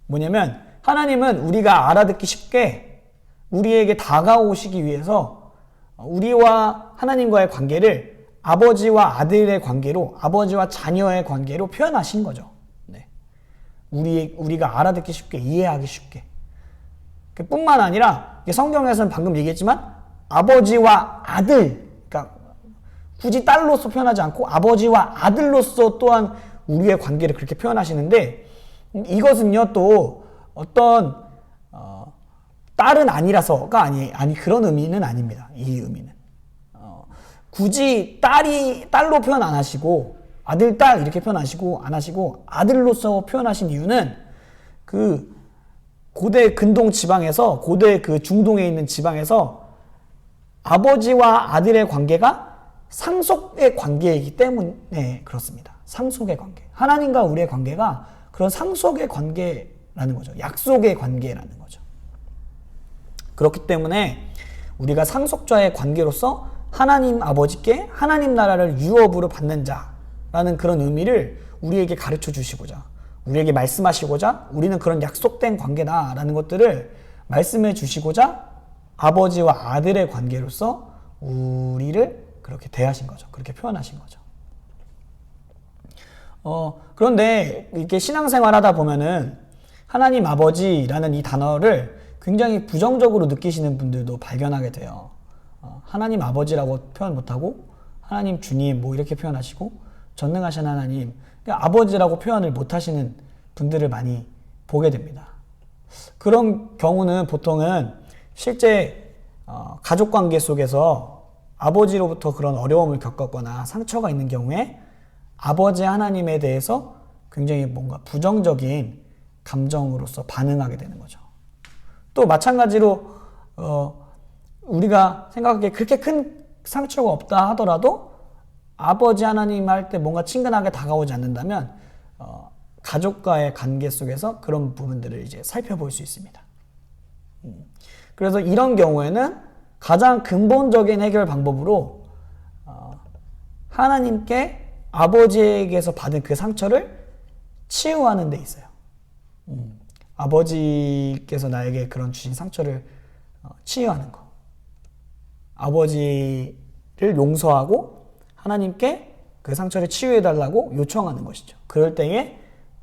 뭐냐면 하나님은 우리가 알아듣기 쉽게 우리에게 다가오시기 위해서 우리와 하나님과의 관계를 아버지와 아들의 관계로, 아버지와 자녀의 관계로 표현하신 거죠. 우리가 알아듣기 쉽게, 이해하기 쉽게. 뿐만 아니라 성경에서는 방금 얘기했지만 아버지와 아들, 그러니까 굳이 딸로서 표현하지 않고 아버지와 아들로서 또한 우리의 관계를 그렇게 표현하시는데, 이것은요 또 어떤 딸은 아니라서가 아니 그런 의미는 아닙니다. 이 의미는 굳이 딸로 표현 안 하시고 아들, 딸 이렇게 표현하시고 안 하시고 아들로서 표현하신 이유는 그 고대 근동 지방에서, 고대 그 중동에 있는 지방에서 아버지와 아들의 관계가 상속의 관계이기 때문에 그렇습니다. 상속의 관계. 하나님과 우리의 관계가 그런 상속의 관계라는 거죠. 약속의 관계라는 거죠. 그렇기 때문에 우리가 상속자의 관계로서 하나님 아버지께 하나님 나라를 유업으로 받는 자라는 그런 의미를 우리에게 가르쳐 주시고자, 우리에게 말씀하시고자, 우리는 그런 약속된 관계다라는 것들을 말씀해 주시고자 아버지와 아들의 관계로서 우리를 그렇게 대하신 거죠. 그렇게 표현하신 거죠. 그런데 이렇게 신앙생활 하다 보면은 하나님 아버지라는 이 단어를 굉장히 부정적으로 느끼시는 분들도 발견하게 돼요. 하나님 아버지라고 표현 못하고 하나님 주님 뭐 이렇게 표현하시고, 전능하신 하나님, 아버지라고 표현을 못하시는 분들을 많이 보게 됩니다. 그런 경우는 보통은 실제 가족관계 속에서 아버지로부터 그런 어려움을 겪었거나 상처가 있는 경우에 아버지 하나님에 대해서 굉장히 뭔가 부정적인 감정으로서 반응하게 되는 거죠. 또 마찬가지로 우리가 생각하기에 그렇게 큰 상처가 없다 하더라도 아버지 하나님 할 때 뭔가 친근하게 다가오지 않는다면 가족과의 관계 속에서 그런 부분들을 이제 살펴볼 수 있습니다. 그래서 이런 경우에는 가장 근본적인 해결 방법으로 하나님께 아버지에게서 받은 그 상처를 치유하는 데 있어요. 아버지께서 나에게 그런 주신 상처를 치유하는 거. 아버지를 용서하고 하나님께 그 상처를 치유해달라고 요청하는 것이죠. 그럴 때에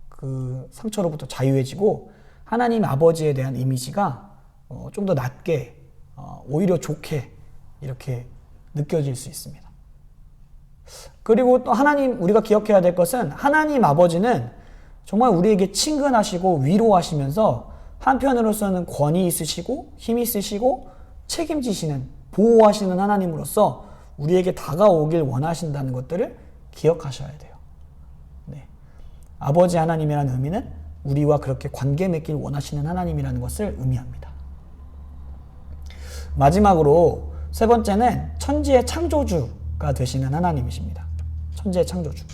그 상처로부터 자유해지고 하나님 아버지에 대한 이미지가 좀 더 낮게 오히려 좋게 이렇게 느껴질 수 있습니다. 그리고 또 하나님 우리가 기억해야 될 것은 하나님 아버지는 정말 우리에게 친근하시고 위로하시면서 한편으로서는 권위 있으시고 힘 있으시고 책임지시는 보호하시는 하나님으로서 우리에게 다가오길 원하신다는 것들을 기억하셔야 돼요. 네. 아버지 하나님이라는 의미는 우리와 그렇게 관계 맺길 원하시는 하나님이라는 것을 의미합니다. 마지막으로 세 번째는 천지의 창조주가 되시는 하나님이십니다. 천지의 창조주.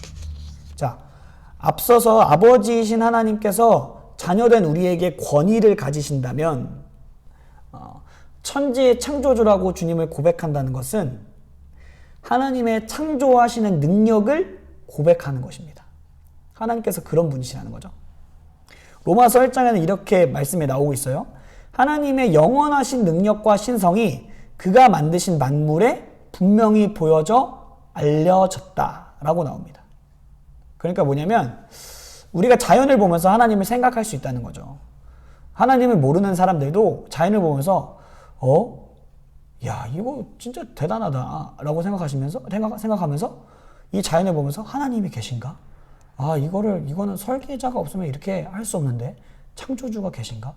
자, 앞서서 아버지이신 하나님께서 자녀된 우리에게 권위를 가지신다면 천지의 창조주라고 주님을 고백한다는 것은 하나님의 창조하시는 능력을 고백하는 것입니다. 하나님께서 그런 분이시라는 거죠. 로마서 1장에는 이렇게 말씀이 나오고 있어요. 하나님의 영원하신 능력과 신성이 그가 만드신 만물에 분명히 보여져 알려졌다라고 나옵니다. 그러니까 뭐냐면 우리가 자연을 보면서 하나님을 생각할 수 있다는 거죠. 하나님을 모르는 사람들도 자연을 보면서 야, 이거 진짜 대단하다 라고 생각하면서 이 자연을 보면서 하나님이 계신가? 아, 이거는 설계자가 없으면 이렇게 할 수 없는데 창조주가 계신가?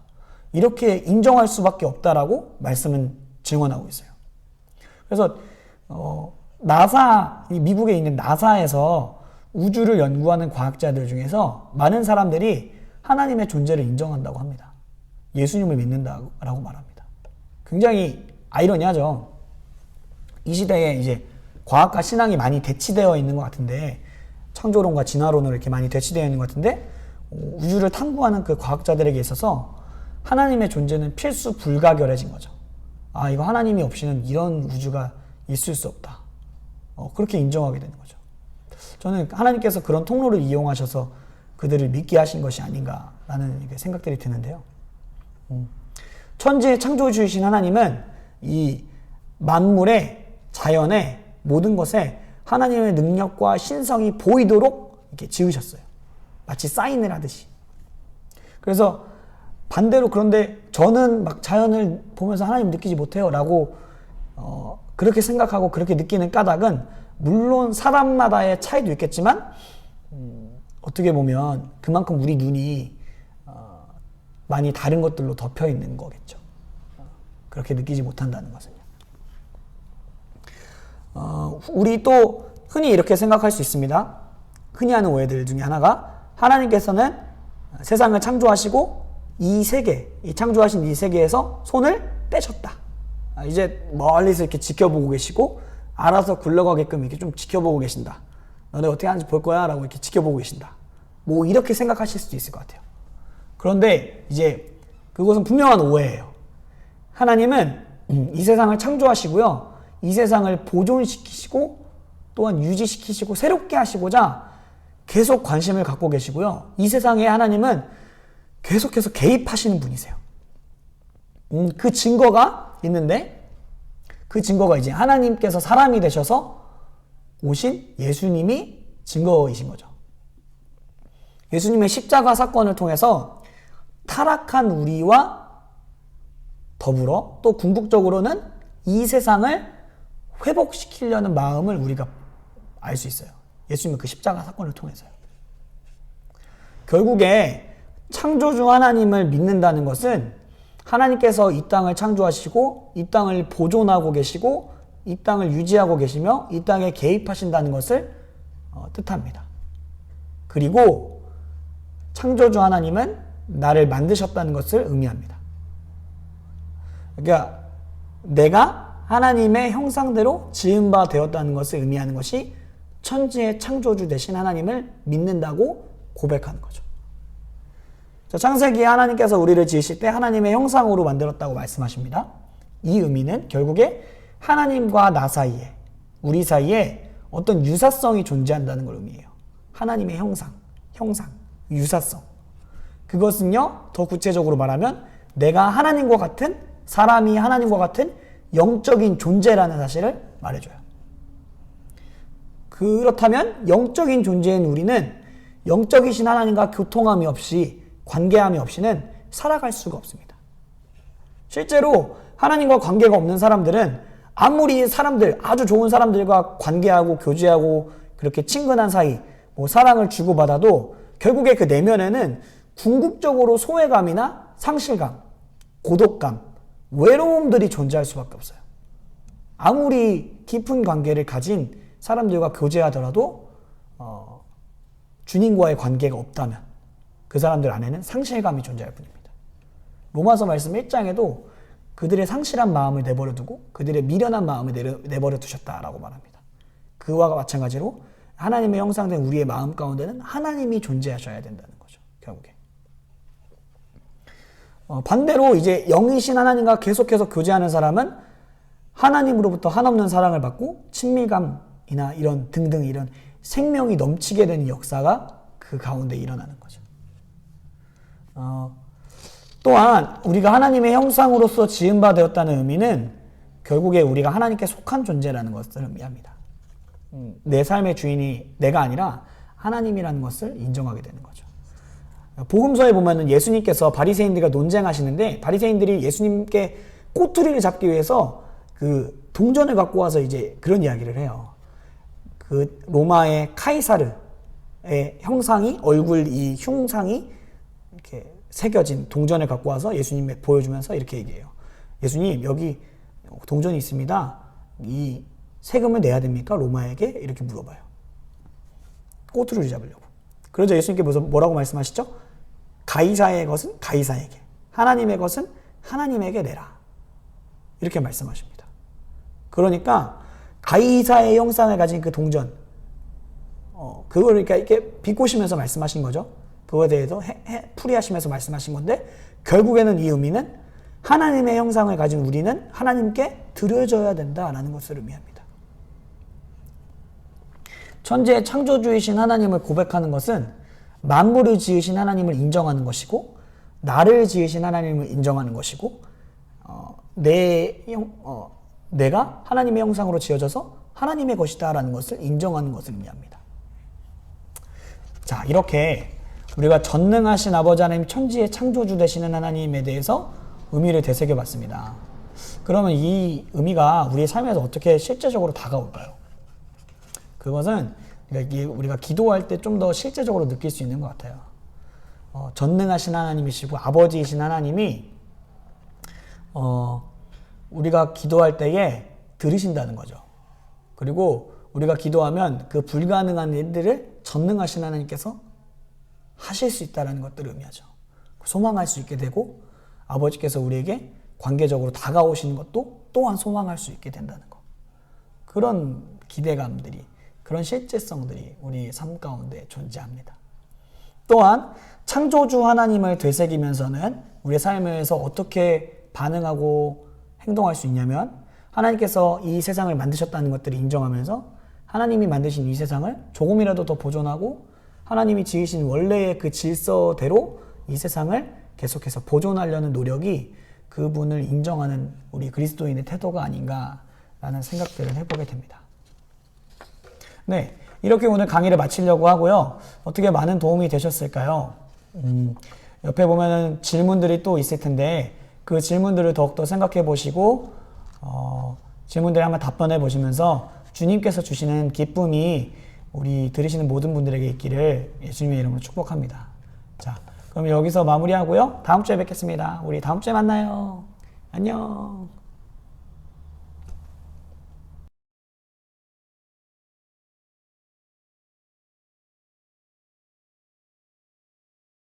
이렇게 인정할 수밖에 없다라고 말씀은 증언하고 있어요. 그래서 미국에 있는 나사에서 우주를 연구하는 과학자들 중에서 많은 사람들이 하나님의 존재를 인정한다고 합니다. 예수님을 믿는다라고 말합니다. 굉장히 아이러니하죠. 이 시대에 이제 과학과 신앙이 많이 대치되어 있는 것 같은데, 창조론과 진화론으로 이렇게 많이 대치되어 있는 것 같은데, 우주를 탐구하는 그 과학자들에게 있어서 하나님의 존재는 필수 불가결해진 거죠. 아, 이거 하나님이 없이는 이런 우주가 있을 수 없다. 그렇게 인정하게 되는 거죠. 저는 하나님께서 그런 통로를 이용하셔서 그들을 믿게 하신 것이 아닌가라는 생각들이 드는데요. 천지의 창조주이신 하나님은 이 만물의 자연의 모든 것에 하나님의 능력과 신성이 보이도록 이렇게 지으셨어요. 마치 사인을 하듯이. 그래서 반대로 그런데 저는 막 자연을 보면서 하나님 느끼지 못해요 라고 그렇게 생각하고 그렇게 느끼는 까닭은 물론 사람마다의 차이도 있겠지만 어떻게 보면 그만큼 우리 눈이 많이 다른 것들로 덮여 있는 거겠죠. 그렇게 느끼지 못한다는 것은요. 우리 또 흔히 이렇게 생각할 수 있습니다. 흔히 하는 오해들 중에 하나가 하나님께서는 세상을 창조하시고 이 세계, 이 창조하신 이 세계에서 손을 떼셨다. 이제 멀리서 이렇게 지켜보고 계시고 알아서 굴러가게끔 이렇게 좀 지켜보고 계신다. 너네 어떻게 하는지 볼 거야 라고 이렇게 지켜보고 계신다. 뭐 이렇게 생각하실 수도 있을 것 같아요. 그런데 이제 그것은 분명한 오해예요. 하나님은 이 세상을 창조하시고요. 이 세상을 보존시키시고 또한 유지시키시고 새롭게 하시고자 계속 관심을 갖고 계시고요. 이 세상에 하나님은 계속해서 개입하시는 분이세요. 그 증거가 있는데 그 증거가 이제 하나님께서 사람이 되셔서 오신 예수님이 증거이신 거죠. 예수님의 십자가 사건을 통해서 타락한 우리와 더불어 또 궁극적으로는 이 세상을 회복시키려는 마음을 우리가 알 수 있어요. 예수님은 그 십자가 사건을 통해서요. 결국에 창조주 하나님을 믿는다는 것은 하나님께서 이 땅을 창조하시고 이 땅을 보존하고 계시고 이 땅을 유지하고 계시며 이 땅에 개입하신다는 것을 뜻합니다. 그리고 창조주 하나님은 나를 만드셨다는 것을 의미합니다. 그러니까 내가 하나님의 형상대로 지은 바 되었다는 것을 의미하는 것이 천지의 창조주 되신 하나님을 믿는다고 고백하는 거죠. 자, 창세기에 하나님께서 우리를 지으실 때 하나님의 형상으로 만들었다고 말씀하십니다. 이 의미는 결국에 하나님과 나 사이에, 우리 사이에 어떤 유사성이 존재한다는 걸 의미해요. 하나님의 형상, 유사성. 그것은요, 더 구체적으로 말하면 내가 하나님과 같은, 사람이 하나님과 같은 영적인 존재라는 사실을 말해줘요. 그렇다면 영적인 존재인 우리는 영적이신 하나님과 교통함이 없이, 관계함이 없이는 살아갈 수가 없습니다. 실제로 하나님과 관계가 없는 사람들은 아무리 사람들, 아주 좋은 사람들과 관계하고 교제하고 그렇게 친근한 사이, 뭐 사랑을 주고받아도 결국에 그 내면에는 궁극적으로 소외감이나 상실감, 고독감, 외로움들이 존재할 수밖에 없어요. 아무리 깊은 관계를 가진 사람들과 교제하더라도 주님과의 관계가 없다면 그 사람들 안에는 상실감이 존재할 뿐입니다. 로마서 말씀 1장에도 그들의 상실한 마음을 내버려 두고 그들의 미련한 마음을 내버려 두셨다라고 말합니다. 그와 마찬가지로 하나님의 형상된 우리의 마음 가운데는 하나님이 존재하셔야 된다는 거죠. 결국에. 반대로 이제 영이신 하나님과 계속해서 교제하는 사람은 하나님으로부터 한없는 사랑을 받고 친밀감이나 이런 등등 이런 생명이 넘치게 되는 역사가 그 가운데 일어나는 거죠. 또한 우리가 하나님의 형상으로서 지음바 되었다는 의미는 결국에 우리가 하나님께 속한 존재라는 것을 의미합니다. 내 삶의 주인이 내가 아니라 하나님이라는 것을 인정하게 되는 거죠. 복음서에 보면은 예수님께서 바리새인들과 논쟁하시는데 바리새인들이 예수님께 꼬투리를 잡기 위해서 그 동전을 갖고 와서 이제 그런 이야기를 해요. 그 로마의 카이사르의 형상이 얼굴 이 흉상이 이렇게 새겨진 동전을 갖고 와서 예수님에 보여주면서 이렇게 얘기해요. 예수님 여기 동전이 있습니다. 이 세금을 내야 됩니까? 로마에게? 이렇게 물어봐요. 꼬투리를 잡으려고. 그러자 예수님께 뭐라고 말씀하시죠? 가이사의 것은 가이사에게, 하나님의 것은 하나님에게 내라. 이렇게 말씀하십니다. 그러니까 가이사의 형상을 가진 그 동전, 그걸 그러니까 이렇게 비꼬시면서 말씀하신 거죠. 그거에 대해서 풀이하시면서 말씀하신 건데 결국에는 이 의미는 하나님의 형상을 가진 우리는 하나님께 드려져야 된다라는 것을 의미합니다. 천지의 창조주이신 하나님을 고백하는 것은 만물을 지으신 하나님을 인정하는 것이고 나를 지으신 하나님을 인정하는 것이고 내가 하나님의 형상으로 지어져서 하나님의 것이다 라는 것을 인정하는 것을 의미합니다. 자, 이렇게 우리가 전능하신 아버지 하나님 천지의 창조주 되시는 하나님에 대해서 의미를 되새겨 봤습니다. 그러면 이 의미가 우리의 삶에서 어떻게 실제적으로 다가올까요? 그것은 우리가 기도할 때 좀 더 실제적으로 느낄 수 있는 것 같아요. 전능하신 하나님이시고 아버지이신 하나님이 우리가 기도할 때에 들으신다는 거죠. 그리고 우리가 기도하면 그 불가능한 일들을 전능하신 하나님께서 하실 수 있다는 것들을 의미하죠. 소망할 수 있게 되고 아버지께서 우리에게 관계적으로 다가오시는 것도 또한 소망할 수 있게 된다는 것. 그런 기대감들이, 그런 실제성들이 우리 삶 가운데 존재합니다. 또한 창조주 하나님을 되새기면서는 우리의 삶에서 어떻게 반응하고 행동할 수 있냐면 하나님께서 이 세상을 만드셨다는 것들을 인정하면서 하나님이 만드신 이 세상을 조금이라도 더 보존하고 하나님이 지으신 원래의 그 질서대로 이 세상을 계속해서 보존하려는 노력이 그분을 인정하는 우리 그리스도인의 태도가 아닌가라는 생각들을 해보게 됩니다. 네, 이렇게 오늘 강의를 마치려고 하고요. 어떻게 많은 도움이 되셨을까요? 옆에 보면은 질문들이 또 있을 텐데 그 질문들을 더욱더 생각해 보시고 질문들에 한번 답변해 보시면서 주님께서 주시는 기쁨이 우리 들으시는 모든 분들에게 있기를 예수님의 이름으로 축복합니다. 자, 그럼 여기서 마무리하고요. 다음 주에 뵙겠습니다. 우리 다음 주에 만나요. 안녕.